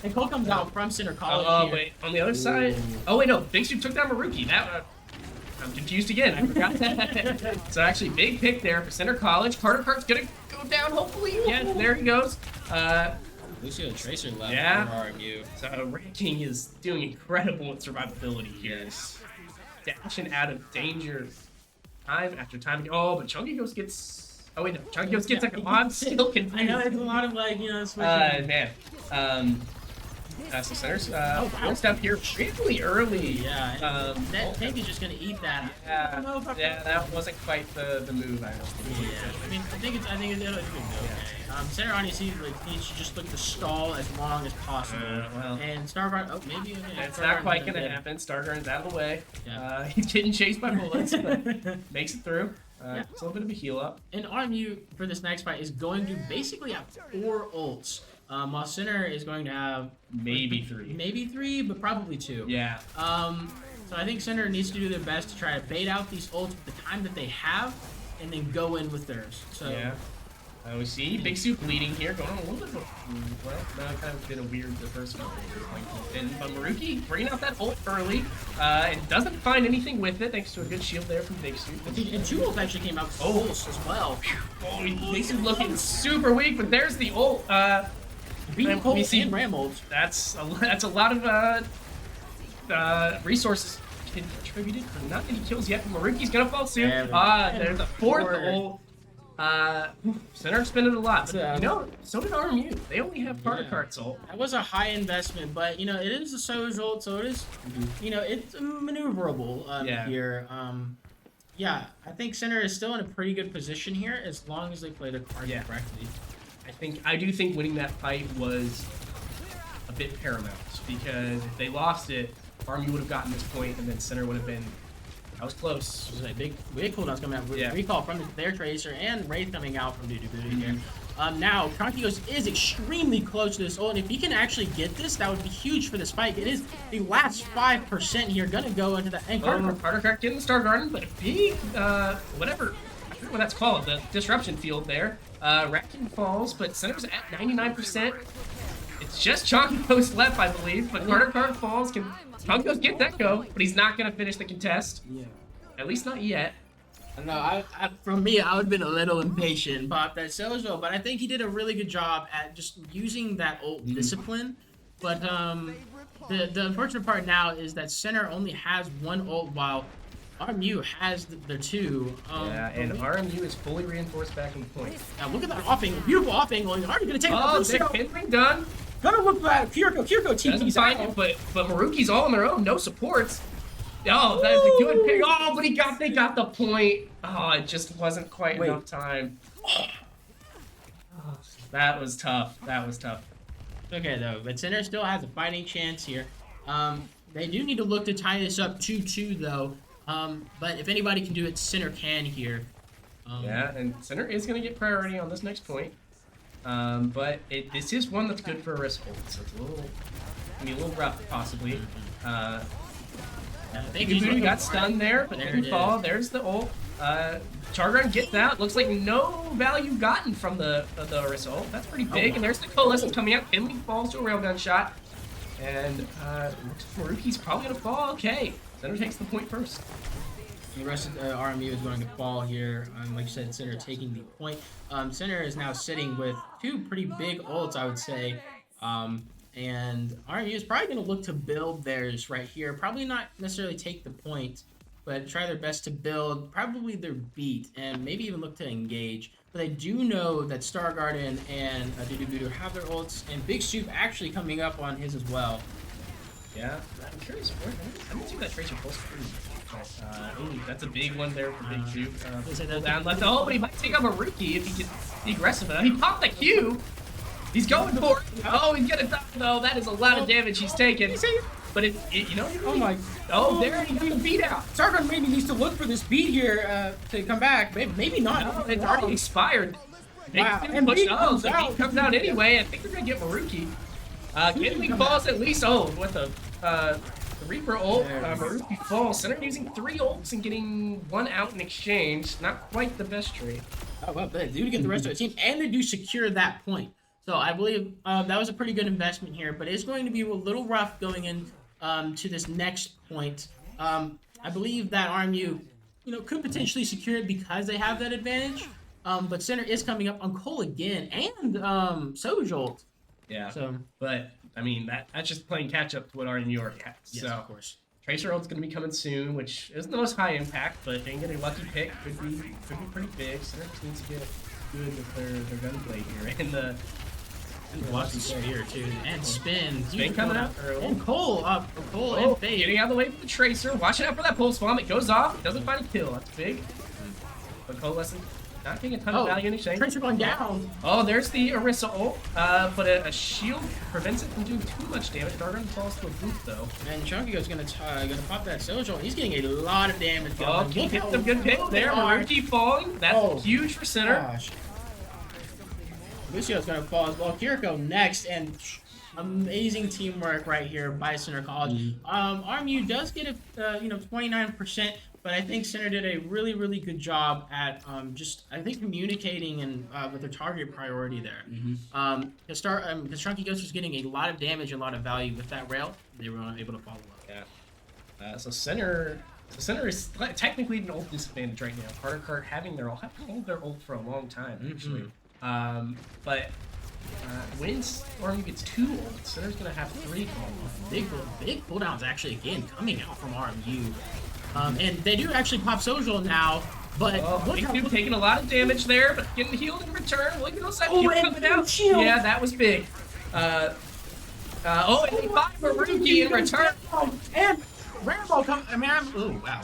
Speaker 2: And Cole comes out from Center College here.
Speaker 1: Wait, on the other side? Oh, wait, no. Big Soup took down Maruki. I'm confused again. I forgot that. So actually, big pick there for Center College. Cart's gonna go down, hopefully. Yes, there he goes.
Speaker 2: Lucio Tracer left for RMU.
Speaker 1: So Ranking is doing incredible with survivability here. Dashing out of danger time after time. Oh, but Chunky Ghost gets... Oh wait, no. Chunky Ghost gets like a mod still confused.
Speaker 2: I know, it's a lot of like, switching.
Speaker 1: Man. So Center's
Speaker 2: wow.
Speaker 1: forced up here really early.
Speaker 2: Yeah, that tank is just gonna eat that. I don't know if
Speaker 1: That wasn't quite the move, I don't think.
Speaker 2: Yeah, I mean, I think it'll be okay. Center honestly like needs to just look to stall as long as possible.
Speaker 1: Well,
Speaker 2: and Starguard, oh maybe
Speaker 1: that's not quite gonna happen. Starguard's out of the way.
Speaker 2: Yeah.
Speaker 1: He's getting chased by bullets, but makes it through. It's a little bit of a heal up.
Speaker 2: And RMU for this next fight is going to basically have 4 ults. While Center is going to have
Speaker 1: Maybe 3.
Speaker 2: Maybe 3, but probably 2.
Speaker 1: Yeah.
Speaker 2: So I think Center needs to do their best to try to bait out these ults with the time that they have, and then go in with theirs. So
Speaker 1: yeah. We see Big Soup leading here, going on a little bit of a, well, that kind of been a weird the first one. But Maruki bringing out that ult early, and doesn't find anything with it, thanks to a good shield there from Big Soup.
Speaker 2: And 2 ults actually came out with ults as well.
Speaker 1: Oh, Big Soup looking super weak, but there's the ult.
Speaker 2: Beam ult and ram ult.
Speaker 1: That's a lot of resources contributed for not any kills yet. Maruki's gonna fall soon. There's the 4th ult. Center spending a lot, but you know, so did RMU. They only have Carter's ult.
Speaker 2: That was a high investment, but you know, it is a Soj ult, so it is, you know, it's maneuverable here. Yeah, I think Center is still in a pretty good position here as long as they play their cards correctly.
Speaker 1: I do think winning that fight was a bit paramount, because if they lost it, RMU would have gotten this point, and then Center would have been. That was close.
Speaker 2: There's a big cooldowns coming out with recall from their Tracer and Wraith coming out from Duty here. Now, Conquigos is extremely close to this ult, and if he can actually get this, that would be huge for this fight. It is the last 5% here, gonna go into the end.
Speaker 1: Carter getting the Star Garden, but a big, whatever, I forget what that's called, the disruption field there. Ratkin falls, but Center's at 99%. It's just Chonky Post left, I believe, but Carter falls. Can Conquigos get that go, but he's not gonna finish the contest.
Speaker 2: Yeah.
Speaker 1: At least not yet.
Speaker 2: No, from me, I would have been a little impatient about that Sojo, but I think he did a really good job at just using that ult discipline. But the unfortunate part now is that Center only has 1 ult while RMU has their 2.
Speaker 1: And RMU is fully reinforced back in point.
Speaker 2: Now look at that off angle, beautiful off angle, and already gonna take
Speaker 1: they're kindling done.
Speaker 2: Gonna look bad. Kiriko TP's out.
Speaker 1: But Maruki's all on their own, no supports. Oh, that's a good pick. Oh, but they got the point. Oh, it just wasn't quite enough time. Oh, that was tough.
Speaker 2: Okay though, but Center still has a fighting chance here. They do need to look to tie this up 2-2 though. But if anybody can do it, Center can here.
Speaker 1: And Center is gonna get priority on this next point. But this is one that's good for a risk hold, so it's a little rough possibly. Big got stunned there, but didn't fall. There's the ult. Chargarden gets that. Looks like no value gotten from the result. That's pretty big. And there's the Coalescence coming out. Finley falls to a railgun shot. And Maruki's probably going to fall. Okay. Center takes the point first.
Speaker 2: The rest of the RMU is going to fall here. Like you said, Center taking the point. Center is now sitting with 2 pretty big ults, I would say. And RMU is probably going to look to build theirs right here. Probably not necessarily take the point, but try their best to build probably their beat and maybe even look to engage. But I do know that Star Garden and Dudu have their ults, and Big Soup actually coming up on his as well.
Speaker 1: Yeah, I'm curious. I didn't see that Tracer pulse through. Ooh, that's a big one there for Big Soup. Down left. Oh, but he might take up a rookie if he can be aggressive enough. He popped the Q. He's going for it. Oh, he's gonna die though. That is a lot of damage he's taking. But you know,
Speaker 2: oh my!
Speaker 1: Oh, there he got the beat out.
Speaker 2: Sargon maybe needs to look for this beat here to come back. Maybe not.
Speaker 1: No, it's already expired.
Speaker 2: Wow. And beat comes out.
Speaker 1: Beat comes out anyway. I think they're gonna get Maruki. Kindling falls at least. Oh, what the Reaper ult. Maruki falls. Center using 3 ults and getting 1 out in exchange. Not quite the best trade.
Speaker 2: Oh well, but they do get the rest of the team, and they do secure that point. So I believe that was a pretty good investment here, but it's going to be a little rough going in to this next point. I believe that RMU, could potentially secure it because they have that advantage. But Center is coming up on Cole again and Sojolt.
Speaker 1: Yeah.
Speaker 2: So,
Speaker 1: but I mean that's just playing catch up to what RMU already has.
Speaker 2: Yes,
Speaker 1: so,
Speaker 2: of course.
Speaker 1: Tracer ult's gonna be coming soon, which isn't the most high impact, but if they can get a lucky pick, could be pretty big. Center just needs to get good with their gunplay here. And
Speaker 2: And watch the spear too. And spin.
Speaker 1: Spin coming up early.
Speaker 2: And Cole up. Cole
Speaker 1: Oh,
Speaker 2: and Fade.
Speaker 1: getting out of the way for the Tracer. Watching out for that pulse bomb. It goes off. It doesn't find a kill. That's big. But Coalescent not getting a ton of value in exchange.
Speaker 2: Tracer going down.
Speaker 1: Oh, there's the Orisa ult. But a shield prevents it from doing too much damage. Dargon falls to a boot though.
Speaker 2: And Chunky goes gonna pop that social. He's getting a lot of damage.
Speaker 1: Oh, he hit some good picks there. Maruki falling. That's huge for center.
Speaker 2: Gosh. Lucio's gonna fall as well. Kiriko next, and amazing teamwork right here by Center College. RMU does get a 29%, but I think Center did a really good job at just communicating and with their target priority there. Because Chunky Ghost was getting a lot of damage and a lot of value with that rail. They were able to follow up.
Speaker 1: Yeah. So center is technically an ult disadvantage right now. Carter Cart having their ult, have held their ult for a long time actually. But when RMU gets 2 ults, Center's gonna have 3 combos.
Speaker 2: Big cooldowns actually again coming out from RMU. And they do actually pop social now, but
Speaker 1: Big Dude taking a lot of damage there, but getting healed in return. Look at those side coming out.
Speaker 2: Shield.
Speaker 1: Yeah, that was big. And they find Maruki in return.
Speaker 2: And Rambo come. Oh wow.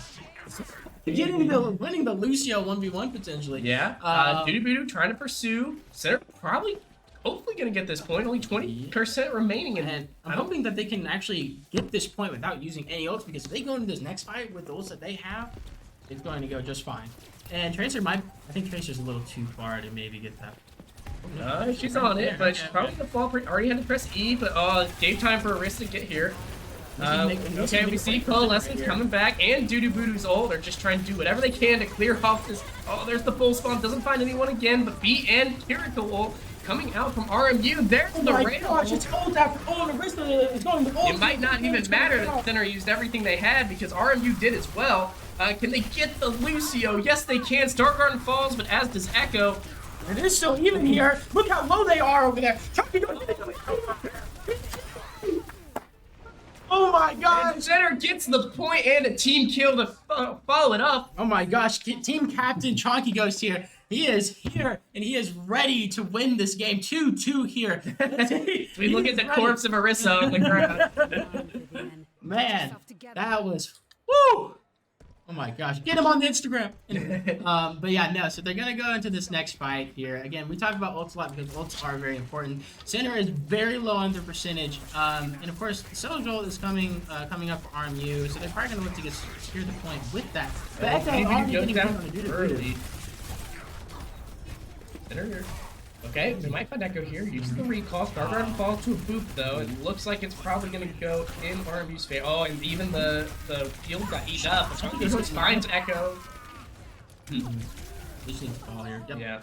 Speaker 2: Winning the Lucio 1v1 potentially.
Speaker 1: Yeah. Doodoo trying to pursue. Center probably, hopefully gonna get this point. Only 20% remaining, and
Speaker 2: I'm hoping that they can actually get this point without using any ults, because if they go into this next fight with the ults that they have, it's going to go just fine. And Tracer I think Tracer's a little too far to maybe get that.
Speaker 1: She's on it, but she's probably gonna fall. Already had to press E, but gave time for Arista to get here. Okay, we see Coalescence coming back, and Doodoo ult. They're just trying to do whatever they can to clear off this. Oh, there's the full spawn. Doesn't find anyone again, but B and Kiriko ult coming out from RMU. There's the rail.
Speaker 2: Gosh, it's ult after ult. Arista is going to ult.
Speaker 1: It might not even matter that Center used everything they had, because RMU did as well. Can they get the Lucio? Yes, they can. Star Garden falls, but as does Echo.
Speaker 2: It is still even here. Look how low they are over there. Oh my gosh!
Speaker 1: And Center gets the point and a team kill to follow it up.
Speaker 2: Oh my gosh, Team Captain Chonky Ghost here. He is here, and he is ready to win this game. 2-2 here.
Speaker 1: We look at the corpse of Arisa on the ground.
Speaker 2: Man, that was... Woo! Oh my gosh, get him on the Instagram. But yeah, no, so they're going to go into this next fight here. Again, we talk about ults a lot because ults are very important. Center is very low on their percentage. And of course, Social is coming up for RMU, so they're probably going to look to secure the point with that. But Echo already getting down on the early.
Speaker 1: Center. Okay, we might find Echo here. Uses the recall. Star Garden falls to a boop, though. It looks like it's probably going to go in RMU's favor. Oh, and even the field got eaten up. It finds Echo.
Speaker 2: Just needs to fall here. Yep.
Speaker 1: Yeah.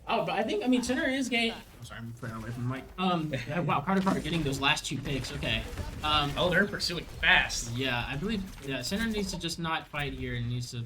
Speaker 2: Oh, but I mean, Center is getting... I'm sorry, I'm putting away from the mic. Wow, Carter getting those last 2 picks. Okay.
Speaker 1: Oh, they're pursuing fast.
Speaker 2: Yeah, I believe... Yeah, Center needs to just not fight here and needs to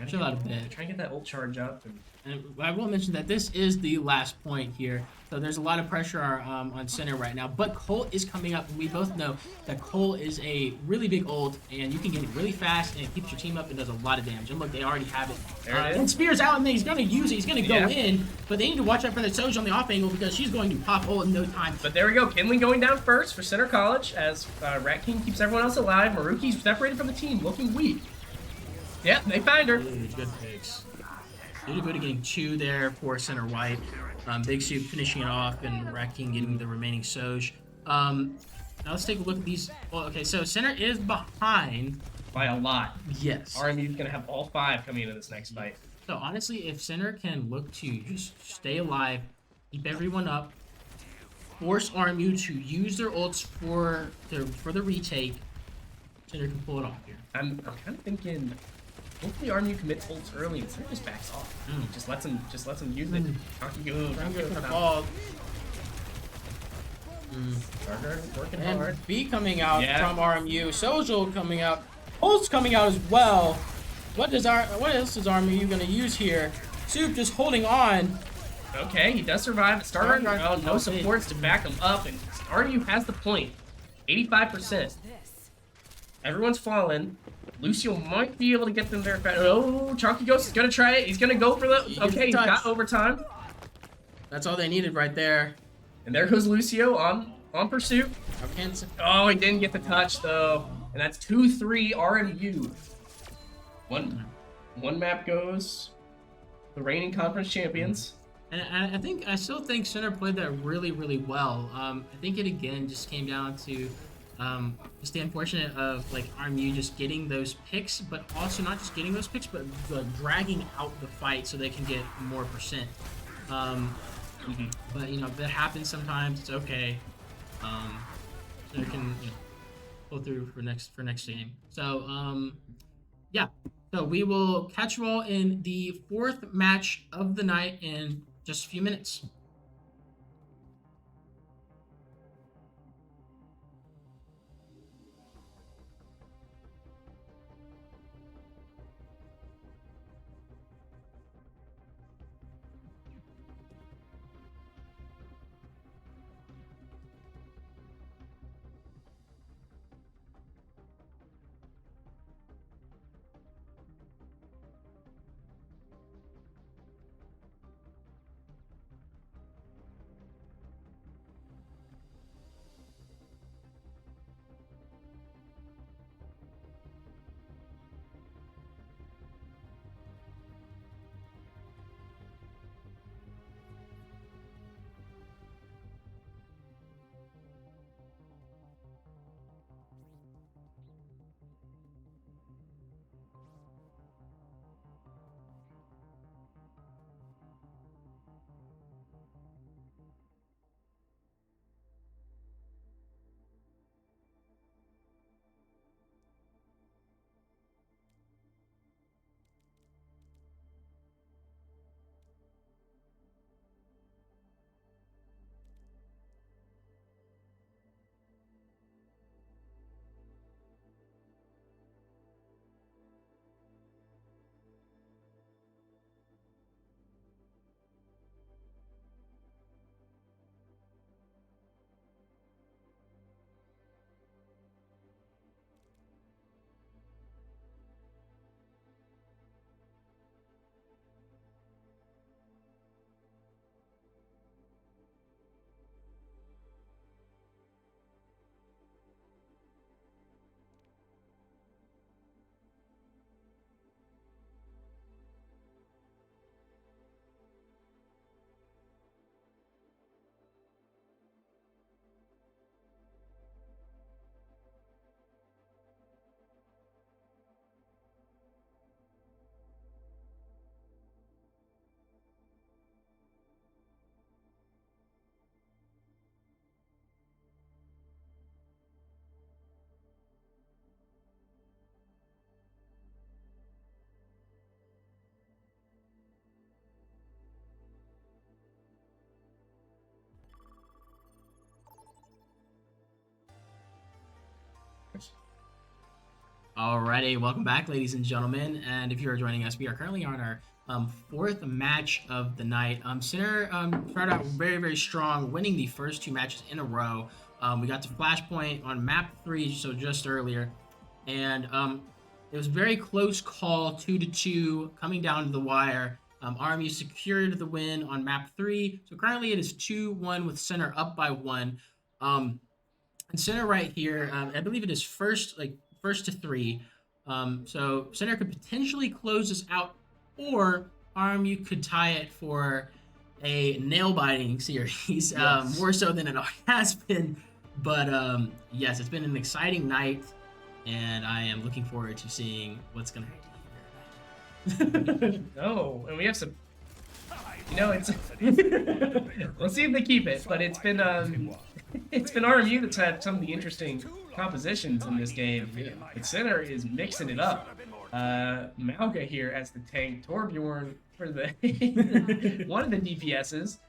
Speaker 2: chill out a bit.
Speaker 1: Try and get that ult charge up.
Speaker 2: And I will mention that this is the last point here, so there's a lot of pressure on Center right now. But Cole is coming up, and we both know that Cole is a really big ult, and you can get it really fast, and it keeps your team up and does a lot of damage. And look, they already have it.
Speaker 1: There it is.
Speaker 2: And Spear's out, and he's going to use it. He's going to go in, but they need to watch out for the Soji on the off angle because she's going to pop ult in no time.
Speaker 1: But there we go. Kinley going down first for Center College as Rat King keeps everyone else alive. Maruki's separated from the team, looking weak. Yep, they find her.
Speaker 2: Good picks. Doodoo getting 2 there for Center White. Big Soup finishing it off, and Rat King getting the remaining Soj. Now let's take a look at these. Well, okay, so Center is behind.
Speaker 1: By a lot.
Speaker 2: Yes.
Speaker 1: RMU's going to have all 5 coming into this next fight.
Speaker 2: So honestly, if Center can look to just stay alive, keep everyone up, force RMU to use their ults for the retake, Center can pull it off here.
Speaker 1: I'm kind of thinking... Hopefully RMU commits ults early and Center just backs off. Just lets him use it. Working hard.
Speaker 2: B coming out from RMU. Sojo coming out. Ult's coming out as well. What else is RMU gonna use here? Soup just holding on.
Speaker 1: Okay, he does survive. Star Garden, no supports to back him up, and RMU has the point. 85%. Everyone's fallen. Lucio might be able to get them there. Oh, Chonky Ghost is going to try it. He's going to go for the... Okay, he's got overtime.
Speaker 2: That's all they needed right there.
Speaker 1: And there goes Lucio on pursuit. Oh, he didn't get the touch though. And that's 2-3 RMU. One map goes the reigning conference champions.
Speaker 2: And I still think Center played that really, really well. I think it again just came down to just the unfortunate of like RMU just getting those picks, but also not just getting those picks, but dragging out the fight so they can get more percent. But you know that happens sometimes. It's okay. So you can pull through for next game. So yeah. So we will catch you all in the 4th match of the night in just a few minutes. Alrighty, welcome back, ladies and gentlemen. And if you are joining us, we are currently on our 4th match of the night. Center started out very, very strong, winning the first 2 matches in a row. We got to Flashpoint on map 3, so just earlier, and it was a very close call, 2-2, coming down to the wire. RMU secured the win on map 3, so currently it is 2-1 with Center up by 1. And Center right here, I believe it is first to 3. So Center could potentially close this out, or RMU could tie it for a nail-biting series, yes. More so than it has been. But yes, it's been an exciting night, and I am looking forward to seeing what's going to happen.
Speaker 1: No, and we have some. It's. We'll see if they keep it, but it's been RMU that's had some of the interesting compositions in this game. But Center is mixing it up. Malga here as the tank, Torbjorn for the one of the DPSs.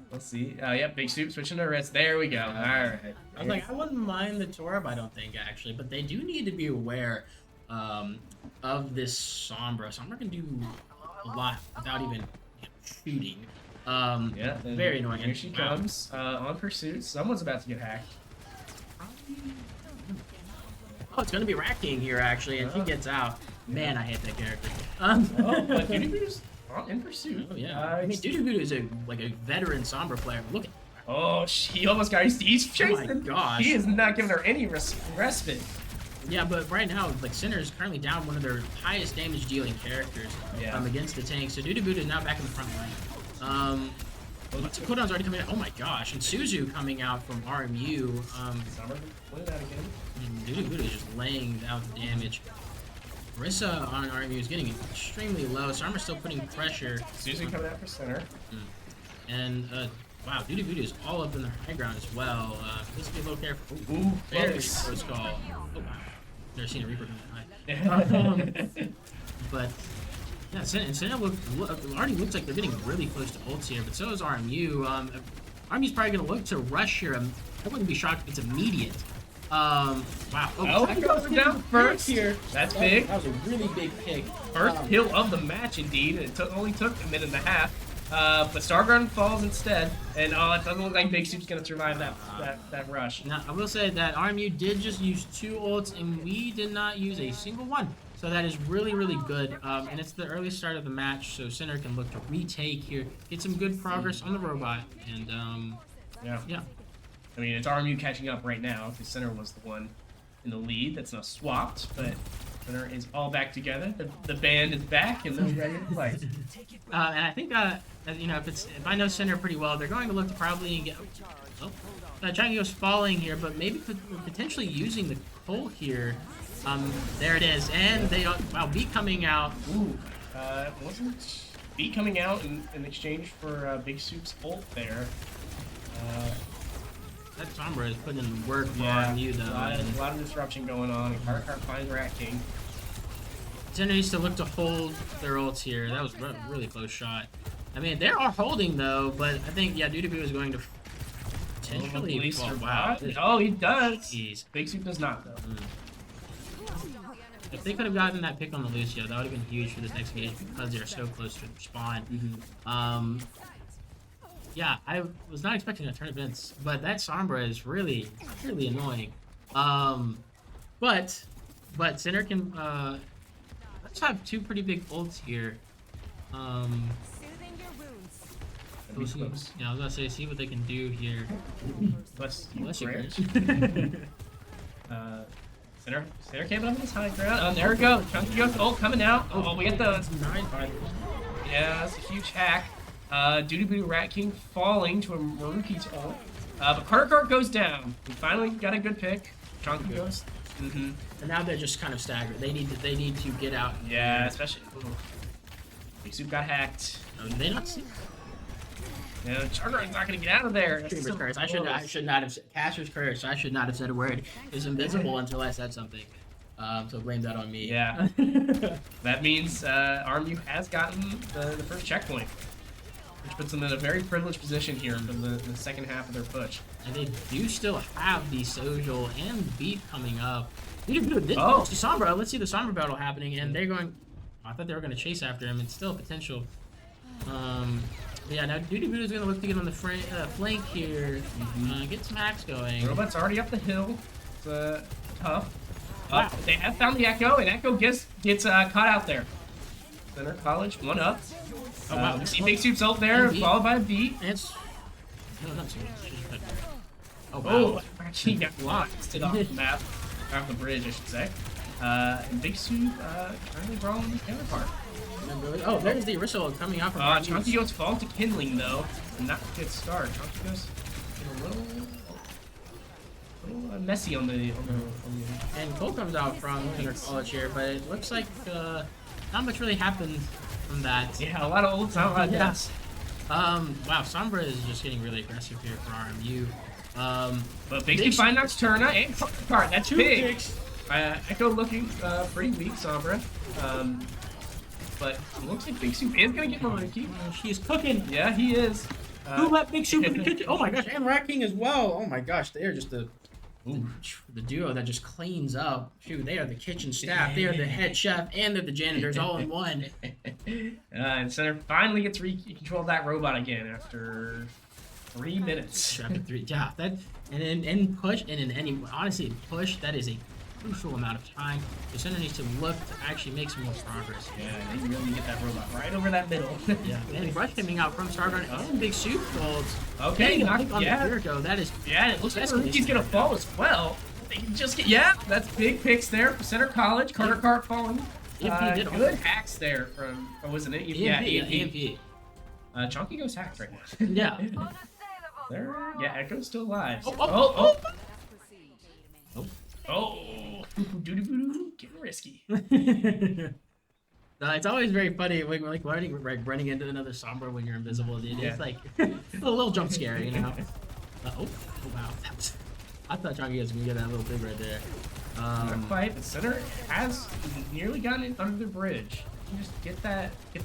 Speaker 1: Let's see. Yep, Big Soup switching to rest. There we go. All right.
Speaker 2: I was like, I wouldn't mind the Torb, I don't think, actually, but they do need to be aware of this Sombra. Sombra can do a lot without even shooting.
Speaker 1: Yeah,
Speaker 2: very annoying.
Speaker 1: Here she comes on pursuit. Someone's about to get hacked.
Speaker 2: Oh, it's gonna be Rat King here actually, and he gets out. Man, I hate that character.
Speaker 1: But Unicorn's in pursuit.
Speaker 2: Oh yeah. I mean, Dudu is like a veteran Sombra player. Look at.
Speaker 1: Oh, she almost got. He's chasing.
Speaker 2: Oh my gosh.
Speaker 1: He is not giving her any respite.
Speaker 2: Yeah, but right now, like Sinner is currently down one of their highest damage dealing characters against the tank. So Dudu is now back in the front line. Cooldown's already coming out. Oh my gosh. And Suzu coming out from RMU.
Speaker 1: Summer, what is that again?
Speaker 2: Dudu is just laying out the damage. Marissa on RMU is getting extremely low. Sarmer's still putting pressure.
Speaker 1: Suzu coming out for center.
Speaker 2: And, wow, Dudu is all up in the high ground as well. Let's be a little careful.
Speaker 1: Ooh,
Speaker 2: Very
Speaker 1: close.
Speaker 2: close call. Oh, wow. Never seen a Reaper come that high. But, yeah, Senna already looks like they're getting really close to ults here, but so is RMU. RMU's probably going to look to rush here. I wouldn't be shocked if it's immediate. Wow.
Speaker 1: Oh, he goes down first here. That's big.
Speaker 2: That was a really big pick.
Speaker 1: First kill of the match, indeed. It only took a minute and a half. But Starground falls instead, and it doesn't look like Big Soup's gonna survive that rush.
Speaker 2: Now, I will say that RMU did just use 2 ults, and we did not use a single one. So that is really, really good. And it's the early start of the match, so Sinner can look to retake here, get some good progress on the robot, and yeah.
Speaker 1: I mean, it's RMU catching up right now, because Center was the one in the lead. That's now swapped, but Center is all back together. The band is back, and they're ready to play.
Speaker 2: And I think, you know, if I know Center pretty well, they're going to look to probably get... Chango's falling here, but maybe potentially using the Cole here. There it is, and they... Wow, B coming out.
Speaker 1: Ooh, wasn't B coming out in exchange for Big Soup's ult there?
Speaker 2: That Sombra is putting in the work for RMU, though.
Speaker 1: A lot of disruption going on, and Cart finds Rat King.
Speaker 2: Sinner needs to look to hold their ults here. That was a really close shot. I mean, they are holding, though, but I think, Dudu is going to potentially...
Speaker 1: Wow. Oh, he does!
Speaker 2: Jeez.
Speaker 1: Big Soup does not, though.
Speaker 2: If they could have gotten that pick on the Lucio, that would have been huge for this next game because they're so close to spawn. Yeah, I was not expecting a turn of events, but that Sombra is really, really annoying. But Sinner can, let's have 2 pretty big ults here. We'll see, I was gonna say, see what they can do here.
Speaker 1: Bless
Speaker 2: you,
Speaker 1: Chris. Center came up on this high ground. Oh, there we go. Chunky Go's ult coming out. Oh, we get the... Yeah, that's a huge hack. Dudu Rat King falling to a Maruki's ult. But Carter goes down. We finally got a good pick. Chunky goes.
Speaker 2: And now they're just kind of staggered. They need to get out.
Speaker 1: Yeah, especially. Big Soup got hacked.
Speaker 2: Oh, did they not see?
Speaker 1: Yeah, Charger's not gonna get out of there.
Speaker 2: I should not have. Caster's curse. I should not have said a word. It's invisible until I said something. So blame that on me.
Speaker 1: Yeah. That means RMU has gotten the first checkpoint, which puts them in a very privileged position here for the second half of their push.
Speaker 2: And they do still have the social and beat coming up.
Speaker 1: Oh,
Speaker 2: Sombra. Let's see the Sombra battle happening, and they're going. I thought they were going to chase after him. It's still potential. Yeah, now Dudu is going to look to get on the flank here. Get some hacks going.
Speaker 1: The robot's already up the hill. It's tough.
Speaker 2: Wow.
Speaker 1: They have found the Echo, and Echo gets caught out there. Center College, 1 up.
Speaker 2: Oh, wow.
Speaker 1: We see Big Soup's ult there, followed by a beat.
Speaker 2: It's... No, not so much. Oh, wow.
Speaker 1: Oh, actually got lost off the map. Off the bridge, I should say. And Big Soup currently brawling the counterpart.
Speaker 2: Oh, there's the Aristo coming out from
Speaker 1: Chunky Go's fall to Kindling, though. Not a good start. Chunky Go's a little messy on the
Speaker 2: And Cole comes out from Inner College here, but it looks like not much really happened from that.
Speaker 1: Yeah, a lot of ults, not a lot of deaths.
Speaker 2: Wow, Sombra is just getting really aggressive here for RMU.
Speaker 1: But Big Soup finds Nocturna and Cart. That's big. Echo looking pretty weak, Sombra. But it looks like Big Soup is gonna get Maruki.
Speaker 2: She's cooking.
Speaker 1: Yeah, he is.
Speaker 2: Who let Big Soup in the kitchen? Oh my gosh, and Rat King as well. Oh my gosh, they are just the duo that just cleans up. Shoot, they are the kitchen staff. They are the head chef, and they're the janitors all in one.
Speaker 1: And Center finally gets control of that robot again after 3 minutes.
Speaker 2: After 3, yeah. That and in push and in any honestly push that is a crucial amount of time. The center needs to look to actually make some more progress.
Speaker 1: Yeah, they really get that robot right over that middle.
Speaker 2: Yeah, and rush coming out from Stargarden. Oh, big soup folds.
Speaker 1: Okay,
Speaker 2: on the Jericho. That is.
Speaker 1: Yeah, it looks like Maruki's gonna fall as well. They can just get, yeah, that's big picks there for Center College. Carter Cart falling. Good hacks there from, or was it an
Speaker 2: EMP.
Speaker 1: Chonky Ghost hacked right now.
Speaker 2: Yeah.
Speaker 1: There, yeah, Echo's still alive. Getting risky.
Speaker 2: No, it's always very funny when like running into another Sombra when you're invisible, dude. It's like a little jump scare, you know. Oh wow, I thought Chonky was gonna get that little pig right there.
Speaker 1: Not quite. The center has nearly gotten it under the bridge. You just get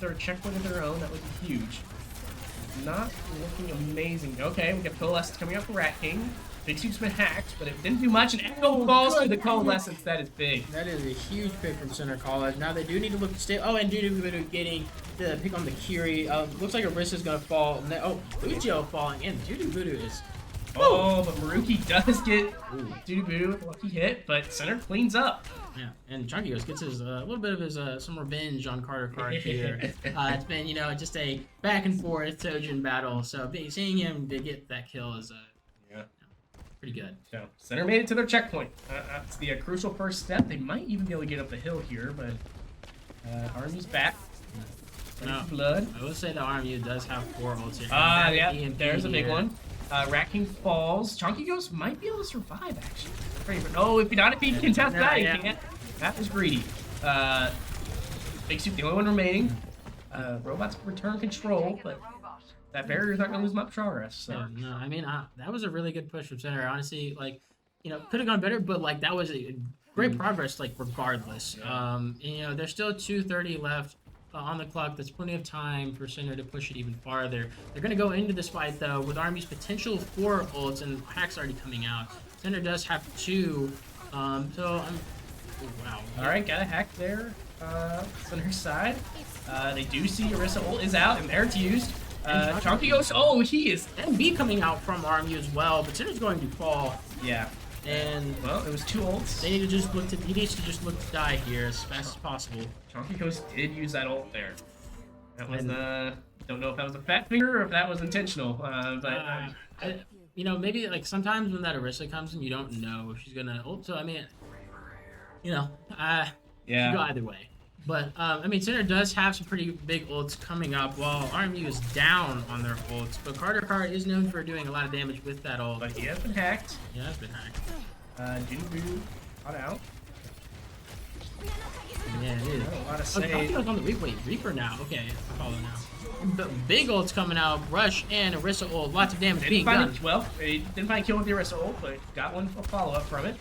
Speaker 1: their checkpoint of their own. That would be huge. Not looking amazing. Okay, we got Coalescence coming up for Rat King. Big Soup's been hacked, but it didn't do much. And Echo falls to the Coalescence. That is big.
Speaker 2: That is a huge pick from Center College. Now they do need to look to stay. Oh, and Dudu getting the pick on the Kiri. Looks like Arissa's gonna fall. Oh, Ujo falling in. Dudu Voodoo is.
Speaker 1: Oh, but Maruki does get Dudu Voodoo with a lucky hit, but Center cleans up.
Speaker 2: Yeah, and Chonky Ghost gets his a little bit of his some revenge on Carter Cart here. It's been just a back and forth Tojin battle. So seeing him to get that kill is pretty good.
Speaker 1: So Center made it to their checkpoint. That's the crucial first step. They might even be able to get up the hill here, but Army's back.
Speaker 2: No,
Speaker 1: blood.
Speaker 2: I will say the RMU does have 4 ults here.
Speaker 1: Yeah, there's a big one. Rat King falls. Chonky Ghost might be able to survive, actually. Oh, if he can contest that, he can't. That was greedy. Big Soup, the only one remaining. Robots return control, but that barrier's not gonna lose much progress. So.
Speaker 2: Yeah, no, I mean, that was a really good push from Center. Honestly, like, could have gone better, but like that was a great progress, like regardless.
Speaker 1: Yeah.
Speaker 2: And, there's still 2:30 left on the clock. That's plenty of time for Center to push it even farther. They're gonna go into this fight though with Army's potential 4 ults and hacks already coming out. Center does have 2, so I'm. Oh, wow.
Speaker 1: All right, got a hack there. Center's side. They do see Orisa ult is out and there it's used. Chonky Ghost, he is.
Speaker 2: NB coming out from RMU as well, but Center's going to fall.
Speaker 1: Yeah.
Speaker 2: And
Speaker 1: well, it was 2 ults.
Speaker 2: They need to just look to. He needs to just look to die here as fast as possible.
Speaker 1: Chonky Ghost did use that ult there. That was don't know if that was a fat finger or if that was intentional.
Speaker 2: Maybe like sometimes when that Orisa comes in, you don't know if she's gonna ult. So I mean,
Speaker 1: yeah.
Speaker 2: Go either way. But Center does have some pretty big ults coming up while RMU is down on their ults. But Carter Cart is known for doing a lot of damage with that ult.
Speaker 1: But he has been hacked.
Speaker 2: Yeah, has been hacked.
Speaker 1: Jinbu caught out.
Speaker 2: Yeah, it is.
Speaker 1: A lot of save.
Speaker 2: On the Reaper now. Okay, I follow now. The big ults coming out. Rush and Orisa ult. Lots of damage being done.
Speaker 1: They didn't find a kill with the Orisa ult, but got one follow-up from it.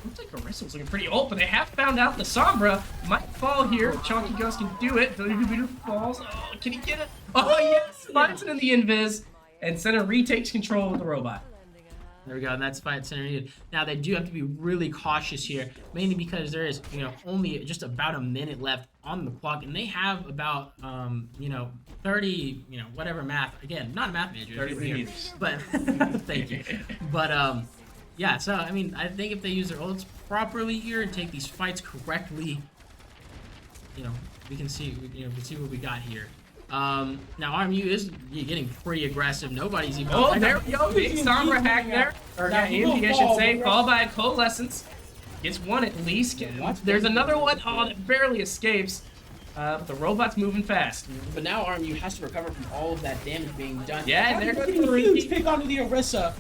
Speaker 1: Looks like Orisa was looking pretty old, but they have found out the Sombra might fall here. Chonky Ghost can do it. Voodoo falls. Oh, can he get it? Oh, yes! Finds it in the invis, and Center retakes control of the robot.
Speaker 2: There we go, and that's fight Center needed. Now, they do have to be really cautious here, mainly because there is, only just about a minute left on the clock, and they have about, 30, whatever math. Again, not a math major.
Speaker 1: 33 meters.
Speaker 2: But, thank you. But, yeah, so, I think if they use their ults properly here and take these fights correctly, we can see what we got here. Now RMU is getting pretty aggressive. Nobody's even.
Speaker 1: Oh, there we go. Big Sombra hack there. Or EMP, I should say. Followed by a Coalescence. Gets one at least. There's another one. Oh, that barely escapes. But the robot's moving fast.
Speaker 2: But now RMU has to recover from all of that damage being done.
Speaker 1: Yeah, and they're
Speaker 2: getting a huge pick onto the Orisa.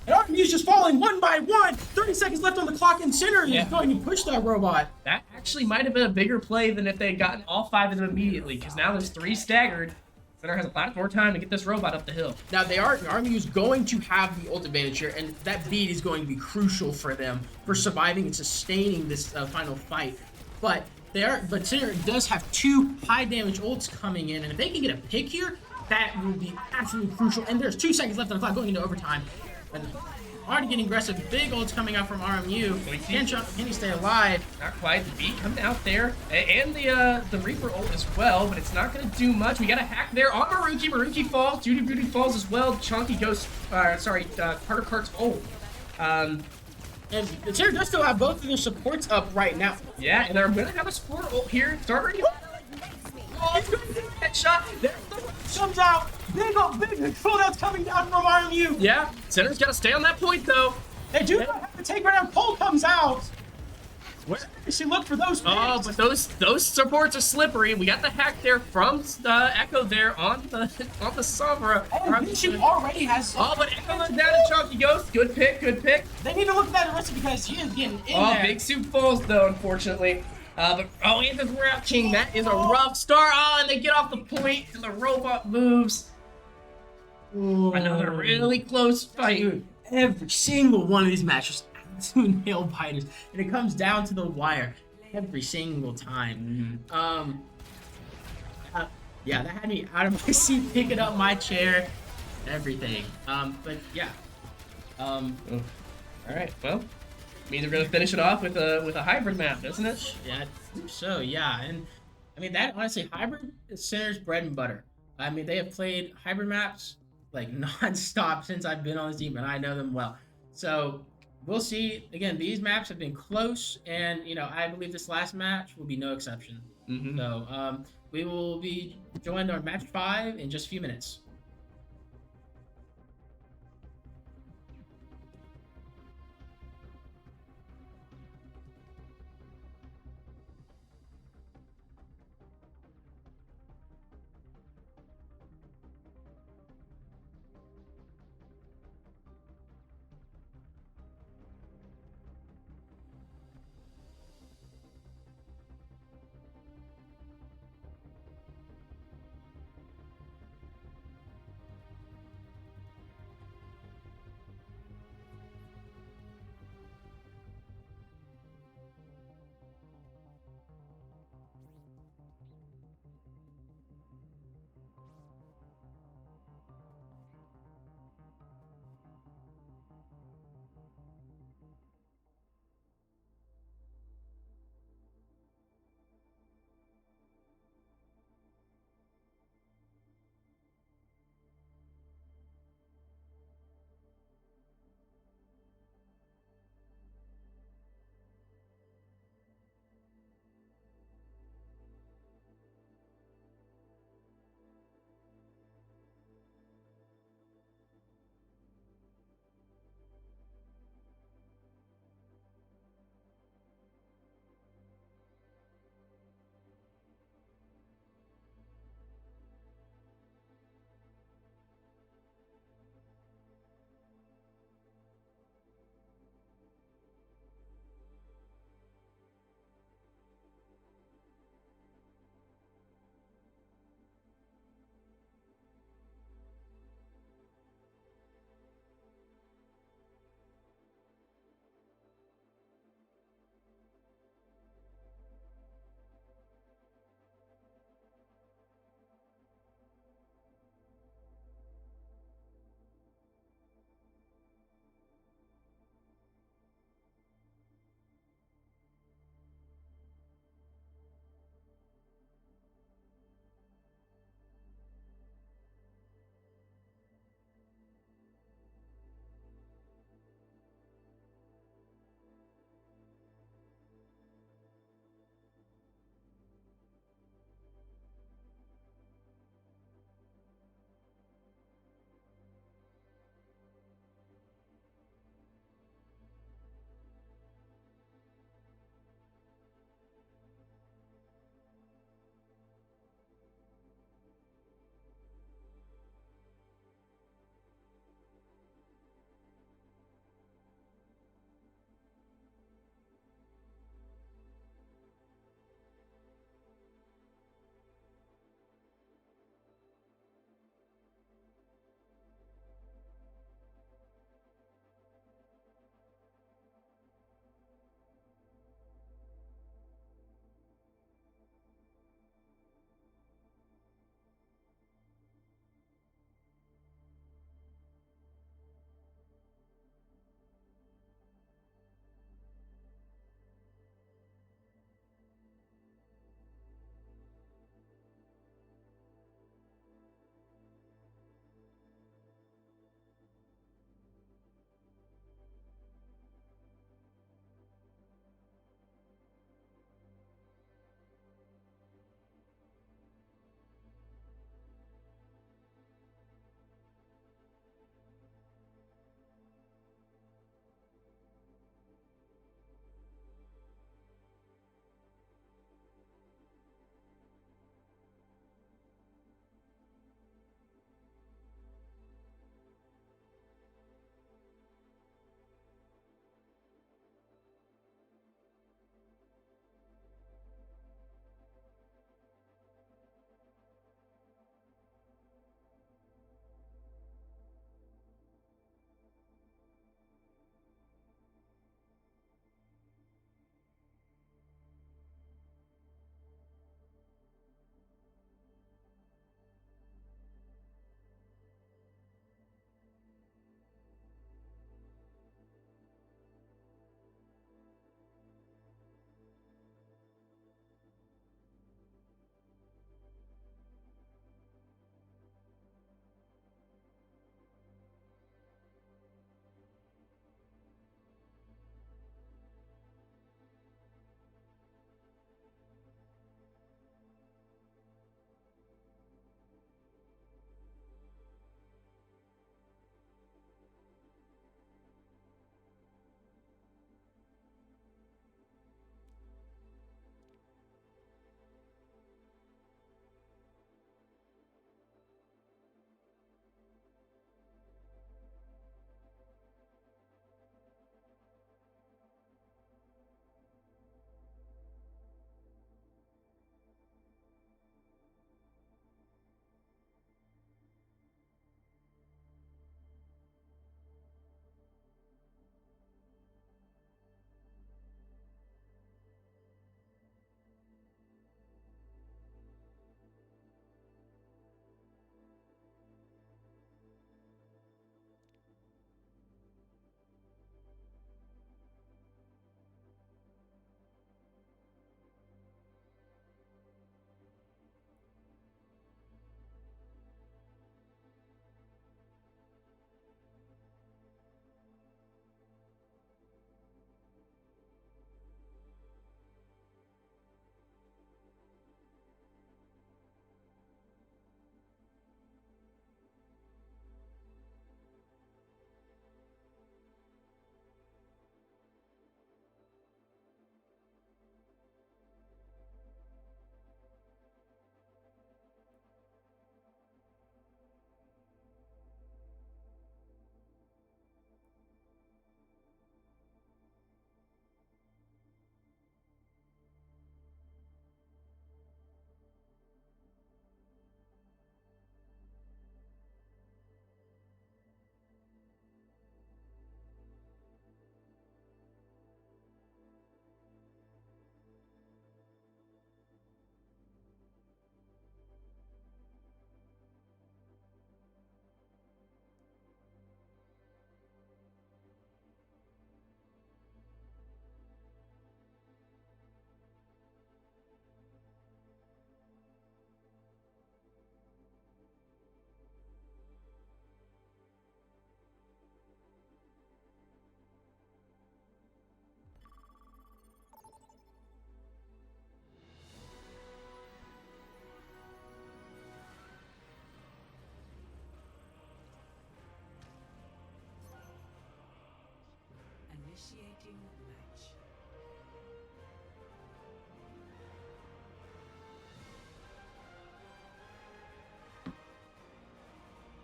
Speaker 2: And RMU's just falling one by one. 30 seconds left on the clock, and Center is going to push that robot.
Speaker 1: That actually might have been a bigger play than if they had gotten all 5 of them immediately, because now there's 3 staggered. Center has a lot more time to get this robot up the hill.
Speaker 2: Now RMU's going to have the ult advantage here, and that beat is going to be crucial for them for surviving and sustaining this final fight. But Center does have 2 high damage ults coming in, and if they can get a pick here, that will be absolutely crucial. And there's 2 seconds left on the clock going into overtime. And already getting aggressive. Big ults coming out from RMU. Can he stay alive?
Speaker 1: Not quite. The beat coming out there. And the Reaper ult as well, but it's not going to do much. We got a hack there on Maruki. Maruki falls. Duty Beauty falls as well. Chonky Ghost, Carter Cart's ult.
Speaker 2: And the Terror does still have both of their supports up right now.
Speaker 1: Yeah, and they're gonna have a support ult here. Start already. Oh, it's going to be a headshot. There's the
Speaker 2: Comes out. Big cooldown's coming down from RMU.
Speaker 1: yeah. Center's got to stay on that point though.
Speaker 2: They do not have to take right now. Cole comes out. Where does she look for those?
Speaker 1: Oh,
Speaker 2: picks?
Speaker 1: but those supports are slippery. We got the hack there from Echo there on the Sombra.
Speaker 2: And Bishop already has.
Speaker 1: Oh, but Echo goes down to Chunky Ghost. Good pick, good pick.
Speaker 2: They need to look at that arrested because he is getting in
Speaker 1: Oh,
Speaker 2: there.
Speaker 1: Big Soup falls though, unfortunately. But Anthem's we're out King. That is a rough start. Oh, and they get off the point, and the robot moves.
Speaker 2: Ooh.
Speaker 1: Another really close fight.
Speaker 2: Dude, every single one of these matches, absolute nail biters, and it comes down to the wire every single time. Yeah, that had me out of my seat, picking up my chair, everything. But yeah.
Speaker 1: All right, well, means we're gonna finish it off with a hybrid map, doesn't it?
Speaker 2: Yeah, I think so, yeah. And I mean, that honestly, hybrid is Center's bread and butter. I mean, they have played hybrid maps like non-stop since I've been on this team, and I know them well. So we'll see. Again, these maps have been close, and you know, I believe this last match will be no exception. So we will be joined on match 5 in just a few minutes.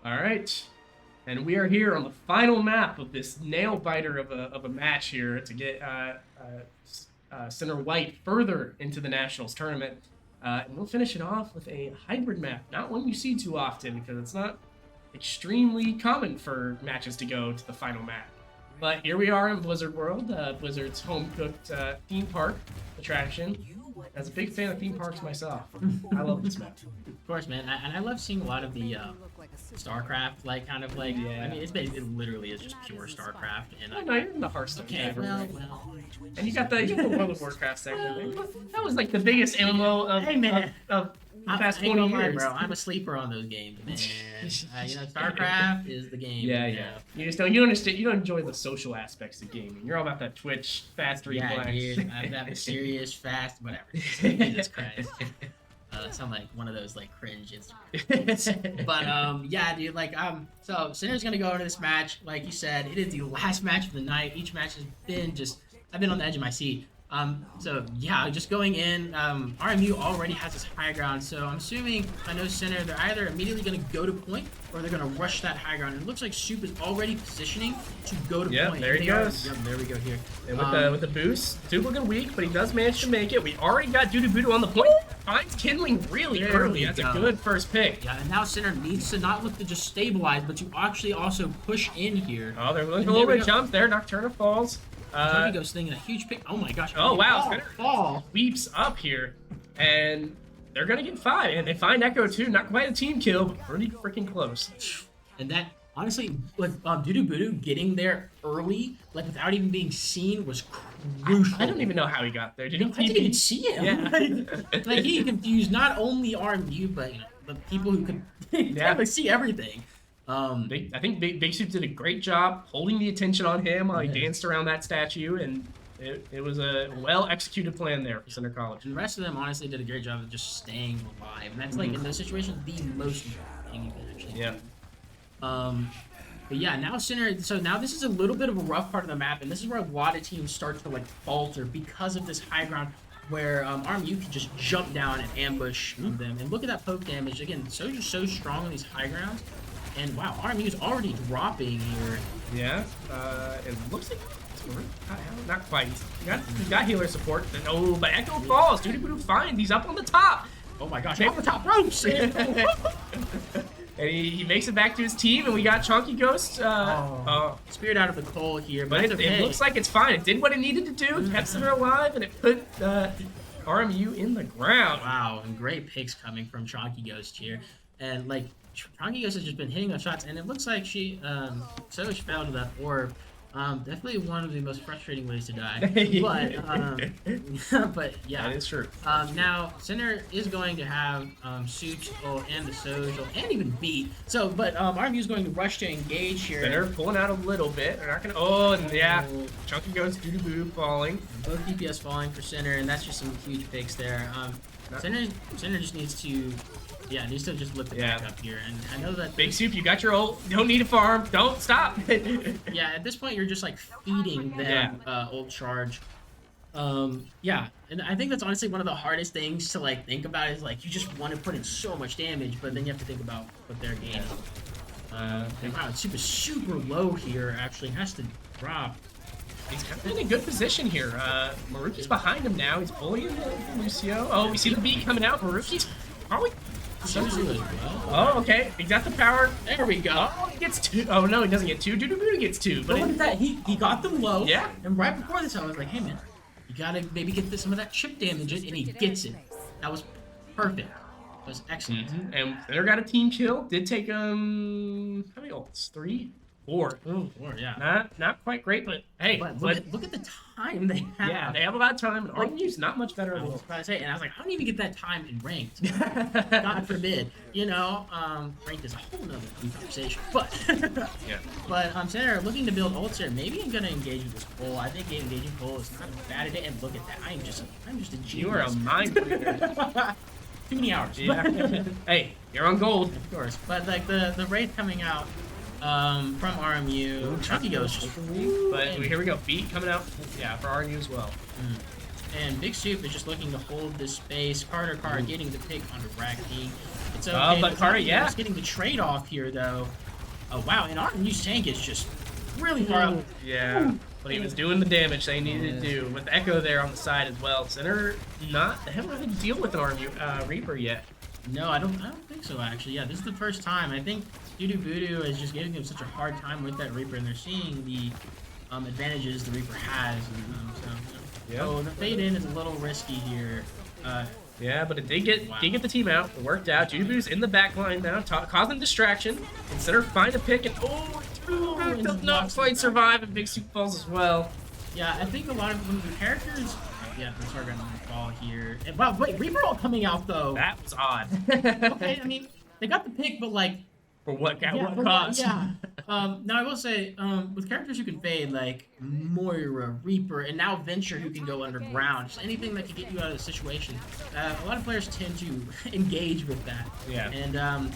Speaker 1: All right. And we are here on the final map of this nail biter of a match here to get Center White further into the Nationals tournament. And we'll finish it off with a hybrid map. Not one you see too often because it's not extremely common for matches to go to the final map. But here we are in Blizzard World, Blizzard's home-cooked theme park attraction. As a big fan of theme parks myself, I love this map.
Speaker 2: Of course, man, and I love seeing a lot of the StarCraft, like kind of like.
Speaker 1: Yeah.
Speaker 2: I mean, it literally is just pure StarCraft, and
Speaker 1: Oh, no, you're in the Hearthstone.
Speaker 2: okay,
Speaker 1: category.
Speaker 2: well.
Speaker 1: And you got the World of Warcraft section. That was like the biggest MMO of,
Speaker 2: Hey, man.
Speaker 1: of the past
Speaker 2: I ain't
Speaker 1: 20
Speaker 2: gonna lie,
Speaker 1: years.
Speaker 2: bro. I'm a sleeper on those games, man. StarCraft is the game.
Speaker 1: Yeah,
Speaker 2: you
Speaker 1: yeah.
Speaker 2: know.
Speaker 1: You just don't. You don't understand. You don't enjoy the social aspects of gaming. You're all about that Twitch fast
Speaker 2: Yeah,
Speaker 1: reflex.
Speaker 2: dude. I that mysterious, fast, whatever. Jesus Christ. Sound like one of those like cringe Instagram. But yeah, dude. Like so Sinner's gonna go into this match. Like you said, it is the last match of the night. Each match has been just. I've been on the edge of my seat. So yeah, just going in, RMU already has this high ground, so I'm assuming, I know Center, they're either immediately going to go to point, or they're going to rush that high ground. And it looks like Soup is already positioning to go to
Speaker 1: Yep,
Speaker 2: point.
Speaker 1: there he goes.
Speaker 2: Yep, there we go here.
Speaker 1: And with the boost, Soup looking weak, but he does manage to make it. We already got Doodoo on the point. Finds Kindling really
Speaker 2: There
Speaker 1: early.
Speaker 2: we
Speaker 1: That's
Speaker 2: go.
Speaker 1: a good first pick.
Speaker 2: Yeah, and now Center needs to not look to just stabilize, but to actually also push in here.
Speaker 1: Oh, they're looking
Speaker 2: And
Speaker 1: a little
Speaker 2: there we
Speaker 1: bit
Speaker 2: go.
Speaker 1: jump there. Nocturna falls.
Speaker 2: Johnny goes thinking a huge pick. Oh my gosh.
Speaker 1: Oh, wow,
Speaker 2: Fall,
Speaker 1: Center
Speaker 2: fall.
Speaker 1: sweeps up here, and they're gonna get 5. And they find Echo too. Not quite a team kill, but pretty freaking close.
Speaker 2: And that, honestly, like Doodoo Boodoo getting there early, like without even being seen, was crucial.
Speaker 1: I don't even know how he got there. Did he
Speaker 2: I didn't even see him.
Speaker 1: Yeah.
Speaker 2: Like he confused not only RMU, but the people who could
Speaker 1: Yeah.
Speaker 2: see everything.
Speaker 1: I think Big Soup did a great job holding the attention on him while he
Speaker 2: Yeah.
Speaker 1: danced around that statue, and it was a well-executed plan there for Center College.
Speaker 2: And the rest of them honestly did a great job of just staying alive, and that's like in those situations the most important thing you can actually
Speaker 1: Yeah.
Speaker 2: do. But yeah, now Center. So now this is a little bit of a rough part of the map, and this is where a lot of teams start to like falter because of this high ground, where RMU can just jump down and ambush them. And look at that poke damage again. Soldier's so strong on these high grounds, and wow, RMU is already dropping here.
Speaker 1: Yeah. It looks like not quite. He got healer support. Oh, but Echo falls. Doodoo fine. He's up on the top.
Speaker 2: Oh my gosh, on the top ropes!
Speaker 1: And he makes it back to his team, and we got Chunky Ghost.
Speaker 2: Speared out of the coal here, but
Speaker 1: But
Speaker 2: it's
Speaker 1: it
Speaker 2: okay.
Speaker 1: looks like it's fine. It did what it needed to do, kept Center alive, and it put RMU in the ground.
Speaker 2: Wow, and great picks coming from Chonky Ghost here. And like Chonky Ghost has just been hitting those shots, and it looks like she fell to that orb. Definitely one of the most frustrating ways to die. But yeah.
Speaker 1: That is true.
Speaker 2: Now Center is going to have Soups and the social and even Beat. So but RMU is going to rush to engage here.
Speaker 1: Center pulling out a little bit. They're not gonna. Oh, and yeah, Chunky Ghost Doodoo falling.
Speaker 2: Both DPS falling for Center, and that's just some huge picks there. Center just needs to, needs to just lift the back up here. And I know that
Speaker 1: Big Soup, you got your ult. You don't need to farm. Don't stop.
Speaker 2: yeah, at this point you're just like feeding them ult charge. Yeah, and I think that's honestly one of the hardest things to like think about is like you just want to put in so much damage, but then you have to think about what they're gaining. And wow, it's super low here. Actually, has to drop.
Speaker 1: He's kind of in a good position here. Maruki's behind him now. He's bullying Lucio. Oh, we see the beat coming out. Maruki's probably.
Speaker 2: Suzu as well.
Speaker 1: Oh, okay. He got the power.
Speaker 2: There we go.
Speaker 1: Oh, he gets 2. Oh, no, he doesn't get 2. Doodoo gets 2.
Speaker 2: But look at that. He got them low.
Speaker 1: Yeah.
Speaker 2: And right before this, I was like, hey man, you gotta maybe get some of that chip damage in, and he gets it. That was perfect. That was excellent.
Speaker 1: And Center got a team kill. Did take how many ults? 3? 4.
Speaker 2: Ooh, 4, yeah.
Speaker 1: Not quite great, but hey.
Speaker 2: But look at the time they have.
Speaker 1: Yeah, they have a lot of time, and RMU's not much better
Speaker 2: I
Speaker 1: than
Speaker 2: was
Speaker 1: us.
Speaker 2: about to say, and I was like, how do you even get that time in ranked? God forbid. Ranked is a whole nother conversation. But
Speaker 1: Yeah.
Speaker 2: but Center looking to build ults here. Maybe I'm gonna engage with this Cole. I think engaging Cole is not a bad idea. And look at that. I'm just a genius.
Speaker 1: You are a mind reader.
Speaker 2: Too many hours.
Speaker 1: Yeah. Hey, you're on gold.
Speaker 2: Of course. But like the Wraith coming out from RMU. Chunky Ghost.
Speaker 1: But here we go. Beat coming out. Yeah, for RMU as well.
Speaker 2: and Big Soup is just looking to hold this space. Carter getting the pick onto Rack King. It's okay.
Speaker 1: But Carter, yeah.
Speaker 2: Just getting the trade off here, though. Oh, wow. And RMU's tank is just really far up.
Speaker 1: Yeah. But he was doing the damage they needed to do. With Echo there on the side as well. Center they haven't really dealt with an RMU Reaper yet.
Speaker 2: No, I don't think so, actually. Yeah, this is the first time. I think Voodoo Voodoo is just giving them such a hard time with that Reaper, and they're seeing the advantages the Reaper has. So the fade in is a little risky here.
Speaker 1: Yeah, but it did get the team out. It worked out. Voodoo Voodoo's in the back line now, causing distraction. Instead find a pick, and does not quite survive, and Big Soup falls as well.
Speaker 2: Yeah, I think a lot of the characters... Yeah, the target on the fall here. And, wow, wait, Reaper all coming out, though.
Speaker 1: That was odd.
Speaker 2: Okay, I mean, they got the pick, but, like...
Speaker 1: For what cost?
Speaker 2: Yeah. Now, I will say, with characters who can fade, like Moira, Reaper, and now Venture who can go underground, just anything that can get you out of the situation, a lot of players tend to engage with that.
Speaker 1: Yeah.
Speaker 2: And,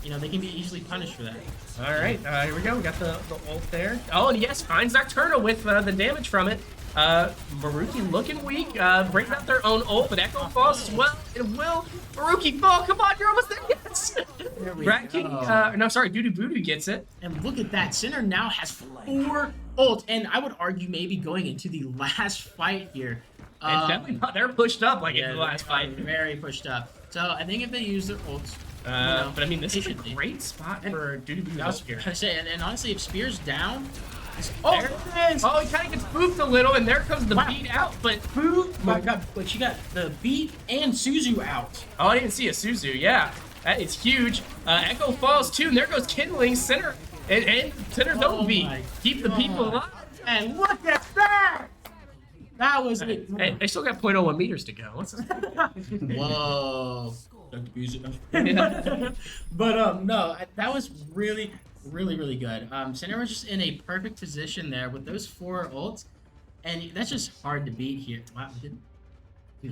Speaker 2: you know, they can be easily punished for that.
Speaker 1: All right, here we go. We got the ult there. Oh, and yes, finds Nocturna with the damage from it. Maruki looking weak, breaking out their own ult, but Echo falls as well. It will. Maruki fall. Come on, you're almost there. Yes. Rat King, no, sorry, Voodoo Voodoo gets it.
Speaker 2: And look at that. Center now has 4 ults, and I would argue maybe going into the last fight here.
Speaker 1: And definitely they're pushed up like in the last fight.
Speaker 2: Very pushed up. So I think if they use their ults,
Speaker 1: but I mean, this is a great spot for Voodoo Voodoo here.
Speaker 2: I say, and honestly, if Spear's down.
Speaker 1: Oh, he kind of gets boofed a little, and there comes the beat out, but
Speaker 2: my God, but she got the beat and Suzu out.
Speaker 1: Oh, I didn't see a Suzu, yeah. That is huge. Echo falls too, and there goes Kindling. Center, and Center don't beat. Keep the people alive.
Speaker 2: And look at that! That was it.
Speaker 1: Hey, they still got 0.01 meters to go. What's this?
Speaker 2: Whoa. But, no, that was really good. Center was just in a perfect position there with those 4 ults, and that's just hard to beat here. Wow, dude,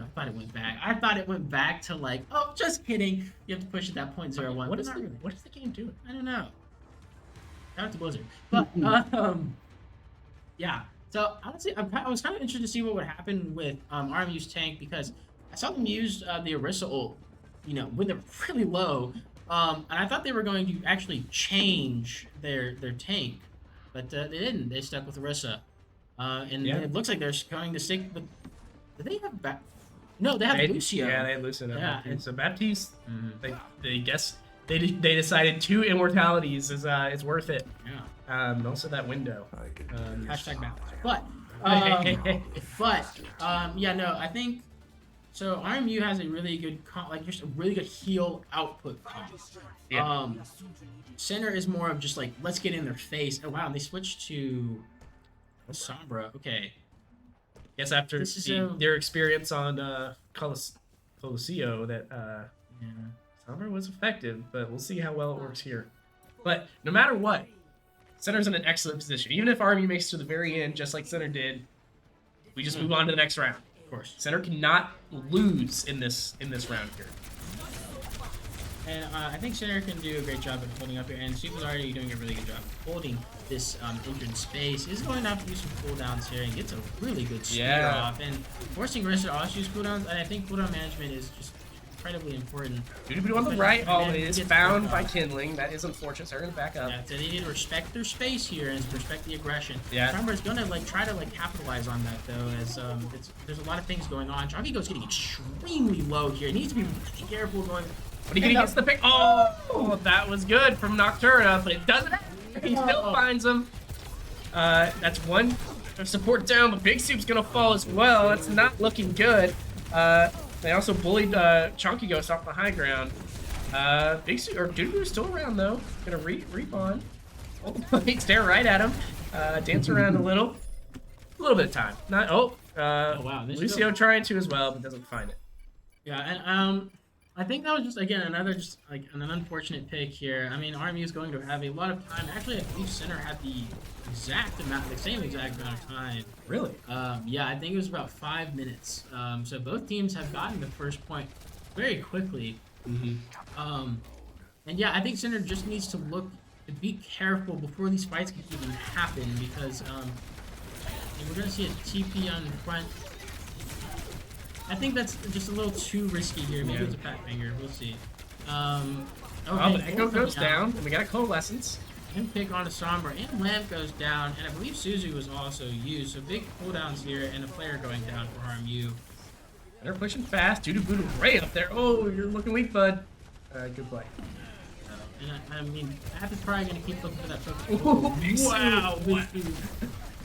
Speaker 2: I thought it went back. I thought it went back to like, oh, just kidding. You have to push at that 0.01.
Speaker 1: What is the game doing?
Speaker 2: I don't know. Shout out to Blizzard. But yeah. So honestly, I was kind of interested to see what would happen with RMU's tank, because I saw them use the Orisa ult, you know, when they're really low. And I thought they were going to actually change their tank, but they didn't. They stuck with Orisa. And it looks like they're going to stick with... Do they have... No, they have Lucio.
Speaker 1: Yeah, they had Lucio. Yeah, and so Baptiste, they guess they decided 2 immortalities is worth it.
Speaker 2: Yeah.
Speaker 1: Also that window.
Speaker 2: Hashtag Baptiste. But, yeah, no, I think... So RMU has a really good, just a really good heal output comp.
Speaker 1: Yeah.
Speaker 2: Center is more of just like, let's get in their face. Oh wow, they switched to Sombra. Okay.
Speaker 1: Yes, after their experience on Coloseo, that Sombra was effective, but we'll see how well it works here. But no matter what, Center's in an excellent position. Even if RMU makes it to the very end, just like Center did, we just move on to the next round. Course. Center cannot lose in this round here.
Speaker 2: And I think Center can do a great job of holding up here, and Soup is already doing a really good job of holding this entrance space. He's going to have to do some cooldowns here and gets a really good spear off, and forcing Rest to also use cooldowns, and I think cooldown management is just incredibly important.
Speaker 1: Voodoo on the right, it is found by Kindling. That is unfortunate, so they're going to back up.
Speaker 2: Yeah, so they need to respect their space here and respect the aggression.
Speaker 1: Yeah.
Speaker 2: Remember, it's going to try to capitalize on that, though, as there's a lot of things going on. Dravigo's getting extremely low here. He needs to be really careful going...
Speaker 1: But he gets the pick. Oh, that was good from Nocturna, but it doesn't happen. He still finds him. That's one support down, but Big Soup's going to fall as well. It's not looking good. They also bullied Chunky Ghost off the high ground. Big Soup, or Doodoo's still around though. Gonna respawn. Oh, stare right at him. Dance around a little bit of time. Not. Oh wow. Lucio trying to as well, but doesn't find it.
Speaker 2: Yeah, and I think that was just again another an unfortunate pick here. I mean, RMU is going to have a lot of time. Actually, I believe Center had the same exact amount of time.
Speaker 1: Really?
Speaker 2: Yeah, I think it was about 5 minutes. So both teams have gotten the first point very quickly.
Speaker 1: Mm-hmm.
Speaker 2: And yeah, I think Center just needs to be careful before these fights can even happen, because we're gonna see a TP on the front. I think that's just a little too risky here. Maybe it's a Pat Finger. We'll see. Okay,
Speaker 1: But Echo
Speaker 2: Gold
Speaker 1: goes
Speaker 2: coming out.
Speaker 1: down, and we got a Coalescence.
Speaker 2: And pick on a Sombra, and Lamp goes down, and I believe Suzu was also used. So big cooldowns here, and a player going down for RMU.
Speaker 1: And they're pushing fast. Doo Voodoo right up there. Oh, you're looking weak, bud. Good play.
Speaker 2: And I mean, App is probably going to keep looking for that focus.
Speaker 1: Ooh,
Speaker 2: Wow,
Speaker 1: wow.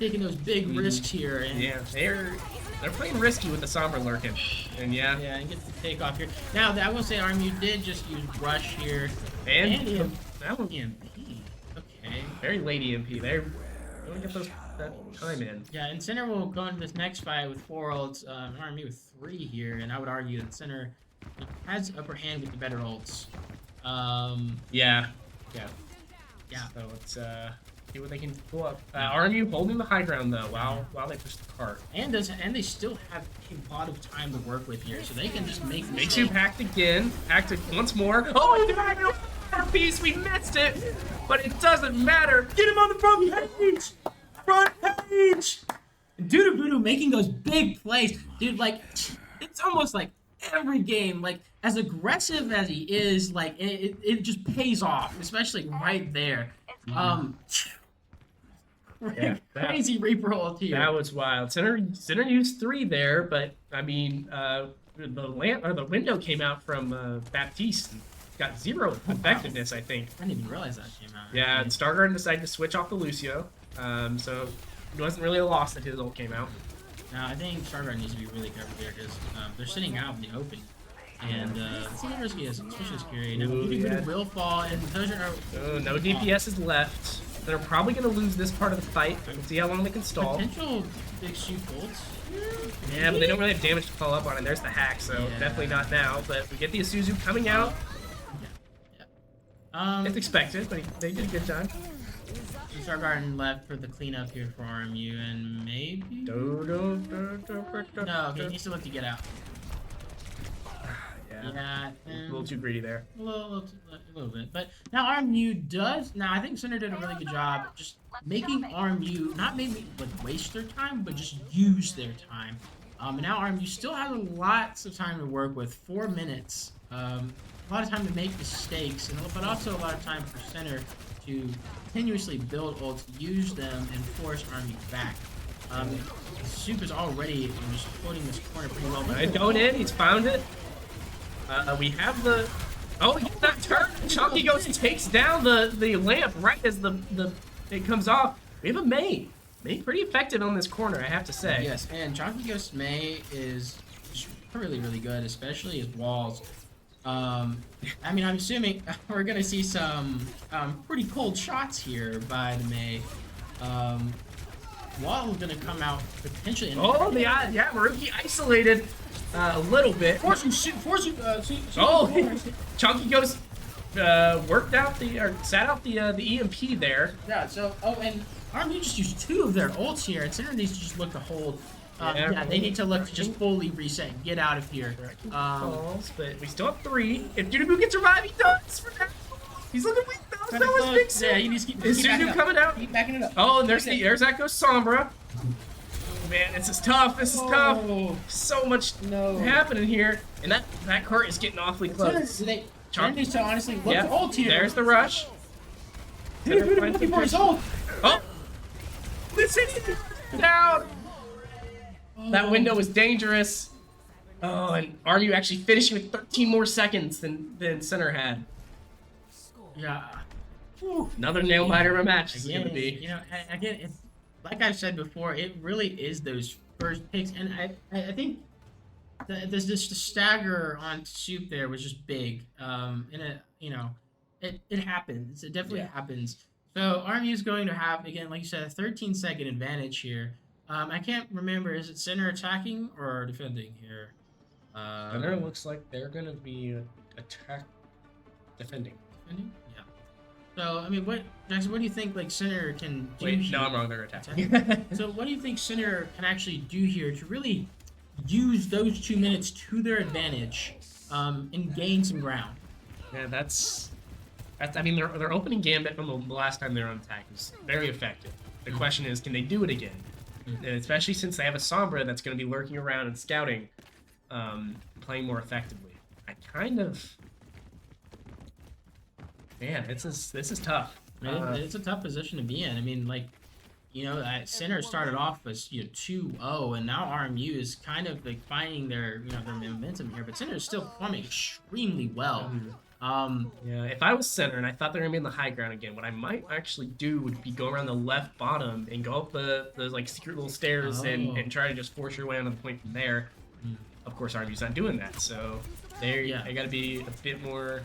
Speaker 2: taking those big risks here. And
Speaker 1: Yeah, they're playing risky with the Sombra lurking. And yeah.
Speaker 2: Yeah, and gets the takeoff here. Now, I will say RMU did just use Rush here.
Speaker 1: And that one,
Speaker 2: EMP. Okay.
Speaker 1: very late EMP. They're going to get that time in.
Speaker 2: Yeah, and Center will go into this next fight with 4 ults. RMU with 3 here, and I would argue that Center has upper hand with the better ults.
Speaker 1: Yeah.
Speaker 2: Yeah.
Speaker 1: So let's see what they can pull up. RMU holding the high ground though while they push the cart.
Speaker 2: And they still have a lot of time to work with here, so they can just make
Speaker 1: Makes you hacked again. Hacked it once more. Oh, our piece, we missed it, but it doesn't matter.
Speaker 2: Get him on the front page! Front page! Dude Voodoo making those big plays. Dude, like, it's almost like every game, like, as aggressive as he is, like, it just pays off, especially right there.
Speaker 1: Yeah,
Speaker 2: Crazy Reaper ult here.
Speaker 1: That was wild. Center used 3 there, but I mean, the lamp or the window came out from Baptiste. And got 0 effectiveness, I think.
Speaker 2: I didn't even realize that came out.
Speaker 1: Yeah, and Stargarden decided to switch off the Lucio, so it wasn't really a loss that his ult came out.
Speaker 2: Now, I think Starguard needs to be really careful here because they're sitting out in the open. And it's a little risky, especially scary. Now,
Speaker 1: Ooh,
Speaker 2: Duty
Speaker 1: yeah.
Speaker 2: will fall, and those are...
Speaker 1: Oh, no DPS is left. They're probably going to lose this part of the fight. We'll see how long they can stall.
Speaker 2: Potential big shoot bolts.
Speaker 1: Yeah, but they don't really have damage to follow up on, and there's the hack, so
Speaker 2: Yeah.
Speaker 1: definitely not now. But we get the Isuzu coming out. It's expected, but they did a good job.
Speaker 2: Stargarden left for the cleanup here for RMU, and maybe...
Speaker 1: No,
Speaker 2: No, he needs to look to get out. Yeah,
Speaker 1: a little too greedy there.
Speaker 2: a little bit. But now RMU does... Now, I think Cinder did a really good job just making RMU, not maybe like waste their time, but just use their time. And now RMU still has lots of time to work with, 4 minutes. A lot of time to make mistakes, but also a lot of time for Center to continuously build ults, use them, and force RMU back. Soup is already just holding this corner pretty well.
Speaker 1: Right, going in, he's found it. We have the... Oh, he gets that turn. Chunky goes and takes down the lamp right as it comes off. We have a May. May pretty effective on this corner, I have to say.
Speaker 2: Yes, and Chunky Ghost May is really, really good, especially his walls. I mean, I'm assuming we're gonna see some pretty cold shots here by the May. Wall is gonna come out potentially.
Speaker 1: Oh, yeah, Maruki isolated a little bit. Oh, Chunky Ghost worked out sat out the EMP there.
Speaker 2: Yeah. So, and RMU just used 2 of their ults here, and Center needs to just look to hold. Yeah, they need to look to just fully reset and get out of here.
Speaker 1: But we still have 3. If Junabu can survive, he does for now. He's looking weak though. That was big.
Speaker 2: Yeah, he needs to keep
Speaker 1: Is
Speaker 2: backing
Speaker 1: Suzu
Speaker 2: up.
Speaker 1: coming out?
Speaker 2: Keep backing it up.
Speaker 1: Oh, and there's that goes Sombra. Oh, man, this is tough. This is tough. So much happening here, and that cart is getting awfully close.
Speaker 2: Center needs to honestly look to ult here.
Speaker 1: There's the rush.
Speaker 2: Looking for his ult.
Speaker 1: Oh, this is down. That window was dangerous. Oh, and RMU actually finishing with 13 more seconds than Center had.
Speaker 2: Yeah.
Speaker 1: Another nail biter of a match is going to be.
Speaker 2: You know, again, it's, like I've said before, it really is those first picks, and I think there's just the stagger on Soup there was just big. And it happens. It definitely happens. So RMU is going to have, again, like you said, a 13-second advantage here. I can't remember, is it Center attacking or defending here?
Speaker 1: Center looks like they're going to be defending.
Speaker 2: Defending? Yeah. So, I mean, Jackson, what do you think, like, Center can do
Speaker 1: Wait,
Speaker 2: here?
Speaker 1: no, I'm wrong, they're attacking.
Speaker 2: So what do you think Center can actually do here to really use those 2 minutes to their advantage and gain some ground?
Speaker 1: Yeah, I mean, their opening gambit from the last time they were on attack was very effective. The question is, can they do it again? And especially since they have a Sombra that's going to be lurking around and scouting. playing more effectively. I kind of, man, this is tough.
Speaker 2: It's a tough position to be in. I mean, like, Center started off as 2-0, and now RMU is kind of like finding their their momentum here. But Center is still performing extremely well.
Speaker 1: Yeah, if I was Center and I thought they were gonna be in the high ground again, what I might actually do would be go around the left bottom and go up those like secret little stairs and try to just force your way onto the point from there. Of course, RMU's not doing that, so they got to be a bit more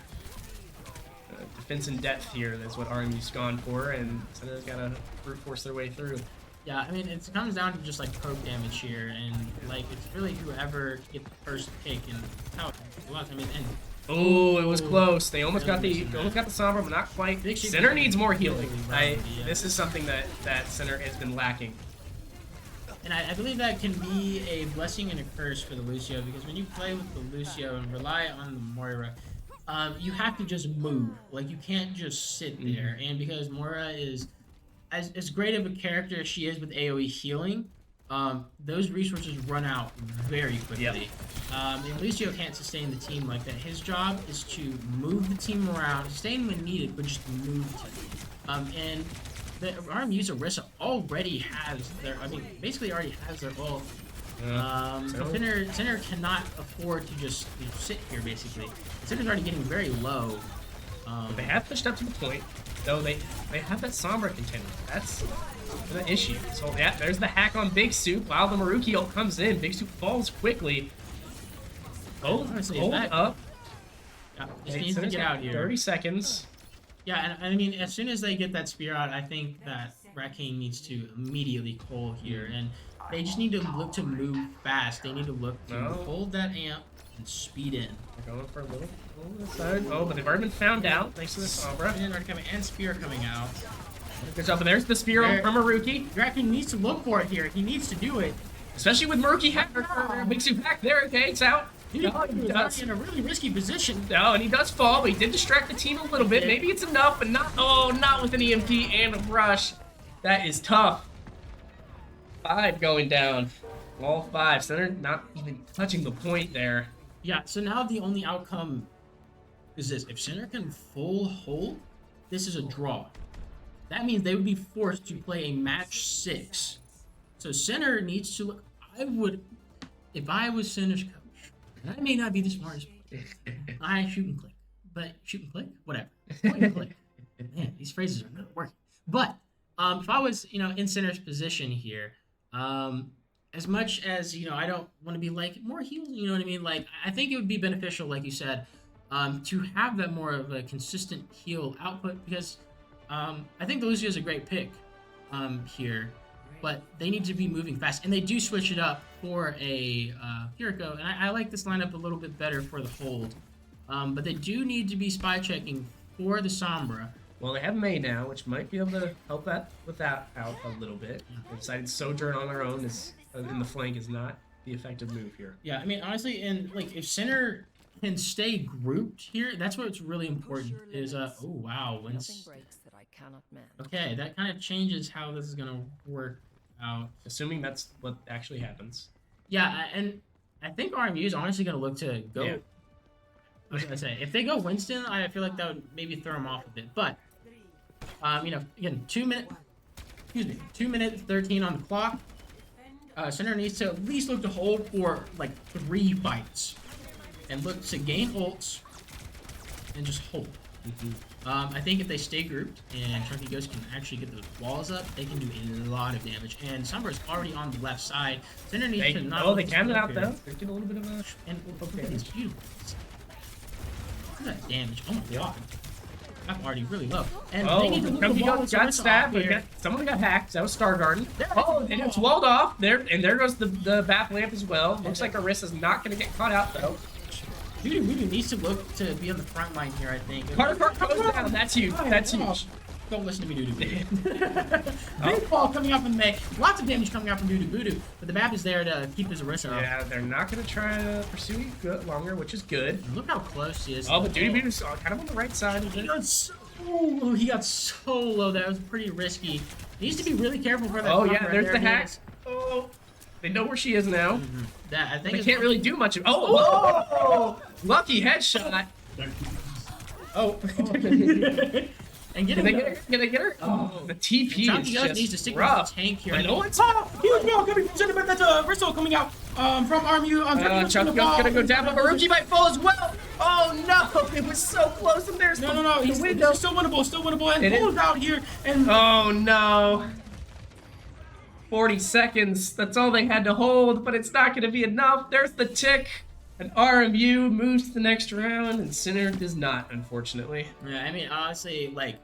Speaker 1: defense in depth here. That's what RMU's gone for, and Center's got to brute force their way through.
Speaker 2: Yeah, I mean, it comes down to just like poke damage here, and like it's really whoever gets the first pick and how. I mean, and
Speaker 1: oh, it was close. They almost got the Sombra, but not quite. Center needs more healing. This is something that Center has been lacking.
Speaker 2: And I believe that can be a blessing and a curse for the Lucio, because when you play with the Lucio and rely on the Moira, you have to just move. Like, you can't just sit there. And because Moira is as great of a character as she is with AoE healing, those resources run out very quickly.
Speaker 1: Yep.
Speaker 2: And Lucio can't sustain the team like that. His job is to move the team around, sustain when needed, but just move the team. And the RMU's Orisa already has their, basically already has their ult. So Center cannot afford to just sit here, basically. Center's already getting very low.
Speaker 1: But they have pushed up to the point, though they have that Sombra contender. That's the issue. So yeah, there's the hack on Big Soup. While the Maruki ult comes in, Big Soup falls quickly. Hold up.
Speaker 2: Yeah, just needs to get out here.
Speaker 1: 30 seconds.
Speaker 2: Yeah, and I mean, as soon as they get that spear out, I think that Rakane needs to immediately pull here, and they just need to look to move fast. They need to look to hold that amp and speed in.
Speaker 1: They're going for a little side. Oh, but they've already been found out thanks to the Sombra.
Speaker 2: And spear coming out.
Speaker 1: Good job. But there's the spear from Maruki.
Speaker 2: Rakane needs to look for it here. He needs to do it.
Speaker 1: Especially with Maruki hack, Big Soup hack there. Okay, it's out.
Speaker 2: He's in a really risky position.
Speaker 1: No, and he does fall, but he did distract the team a little bit. Maybe it's enough, but not. Oh, not with an EMP and a rush. That is tough. 5 going down. All 5. Center not even touching the point there.
Speaker 2: Yeah, so now the only outcome is this. If Center can full hold, this is a draw. That means they would be forced to play a match 6. So Center needs to look. If I was Center's coach, and I may not be the smartest, I shoot and click. But shoot and click? Whatever. Point and click. Man, these phrases are not working. But if I was, in Center's position here, as much as, I don't want to be like more heals, you know what I mean? Like, I think it would be beneficial, like you said, to have that more of a consistent heal output, because I think the Lucio is a great pick here, but they need to be moving fast, and they do switch it up for a Kiriko, and I like this lineup a little bit better for the hold, but they do need to be spy checking for the Sombra.
Speaker 1: Well, they have May now, which might be able to help that with that out a little bit. They decided Sojourn on their own is in the flank is not the effective move here.
Speaker 2: Yeah, I mean, honestly, and like if Center can stay grouped here, that's what's really important. Is oh wow, okay, that kind of changes how this is gonna work out.
Speaker 1: Assuming that's what actually happens.
Speaker 2: Yeah, and I think RMU is honestly gonna look to go.
Speaker 1: Yeah.
Speaker 2: I was gonna say, if they go Winston, I feel like that would maybe throw them off a bit. But again, 2 minutes 13 on the clock. Center needs to at least look to hold for like 3 fights, and look to gain ults and just hold. I think if they stay grouped and Chunky Ghost can actually get those walls up, they can do a lot of damage. And Sombra is already on the left side. Center needs to not.
Speaker 1: Oh, they can it out though. They get a little bit of a.
Speaker 2: And okay, it's beautiful. Look at that damage. Oh my god. I'm already really low. And they need to
Speaker 1: Chunky Ghost got stabbed. Someone got hacked. That was Star Garden. Oh, and it's walled off. There goes the Bat Lamp as well. Looks like Orisa's not going to get caught out though.
Speaker 2: Voodoo needs to look to be on the front line here, I think.
Speaker 1: Part goes down. That's huge. That's huge.
Speaker 2: Don't listen to me, Voodoo. Big ball coming out from May. Lots of damage coming out from Voodoo. But the map is there to keep his Orisa off.
Speaker 1: Yeah, they're not going to try to pursue it longer, which is good.
Speaker 2: Look how close he is.
Speaker 1: Oh, but Voodoo's kind of on the right side.
Speaker 2: He got so low. That was pretty risky. He needs to be really careful for that.
Speaker 1: Oh, yeah, there's the hack. Oh. They know where she is now.
Speaker 2: That I think
Speaker 1: They
Speaker 2: it's
Speaker 1: can't really do much. Oh, lucky headshot. Oh.
Speaker 2: and
Speaker 1: Can they get her? Can they get her? Oh, the TP
Speaker 2: Chunky
Speaker 1: is
Speaker 2: does
Speaker 1: just
Speaker 2: needs to stick
Speaker 1: rough.
Speaker 2: with the tank here.
Speaker 1: But no one's.
Speaker 3: Huge ball coming from center, but that's Bristol coming out from RMU.
Speaker 1: Chunky gonna go down, but Maruki might fall as well. Oh no! It was so close, and there's
Speaker 3: No. He's still winnable, and pulls out here. And
Speaker 1: oh no! 40 seconds. That's all they had to hold, but it's not going to be enough. There's the tick. And RMU moves to the next round, and Sinner does not, unfortunately.
Speaker 2: Yeah, I mean, honestly, like,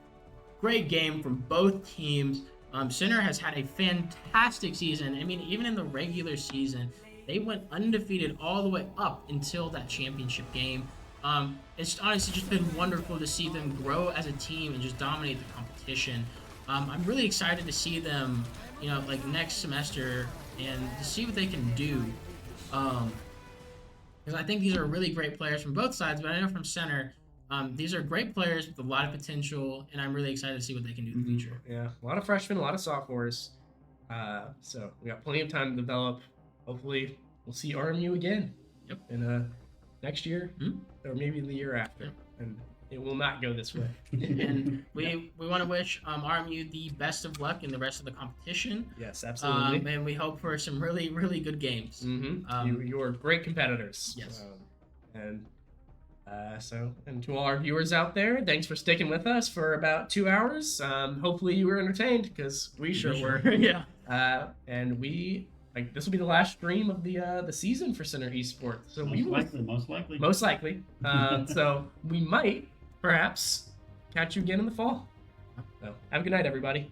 Speaker 2: great game from both teams. Sinner has had a fantastic season. I mean, even in the regular season, they went undefeated all the way up until that championship game. It's honestly just been wonderful to see them grow as a team and just dominate the competition. I'm really excited to see them, you know, like next semester and to see what they can do. Because I think these are really great players from both sides, but I know from Center, these are great players with a lot of potential, and I'm really excited to see what they can do in the future.
Speaker 1: Yeah, a lot of freshmen, a lot of sophomores. So we got plenty of time to develop. Hopefully, we'll see RMU again.
Speaker 2: Yep.
Speaker 1: In next year, or maybe the year after.
Speaker 2: Yep.
Speaker 1: And it will not go this way.
Speaker 2: And we want to wish RMU the best of luck in the rest of the competition.
Speaker 1: Yes, absolutely.
Speaker 2: And we hope for some really, really good games.
Speaker 1: You're great competitors.
Speaker 2: Yes.
Speaker 1: And to all our viewers out there, thanks for sticking with us for about 2 hours. Hopefully you were entertained, because we sure were.
Speaker 2: Yeah.
Speaker 1: And this will be the last stream of the season for Center Esports. So most likely. So we might perhaps catch you again in the fall. So have a good night, everybody.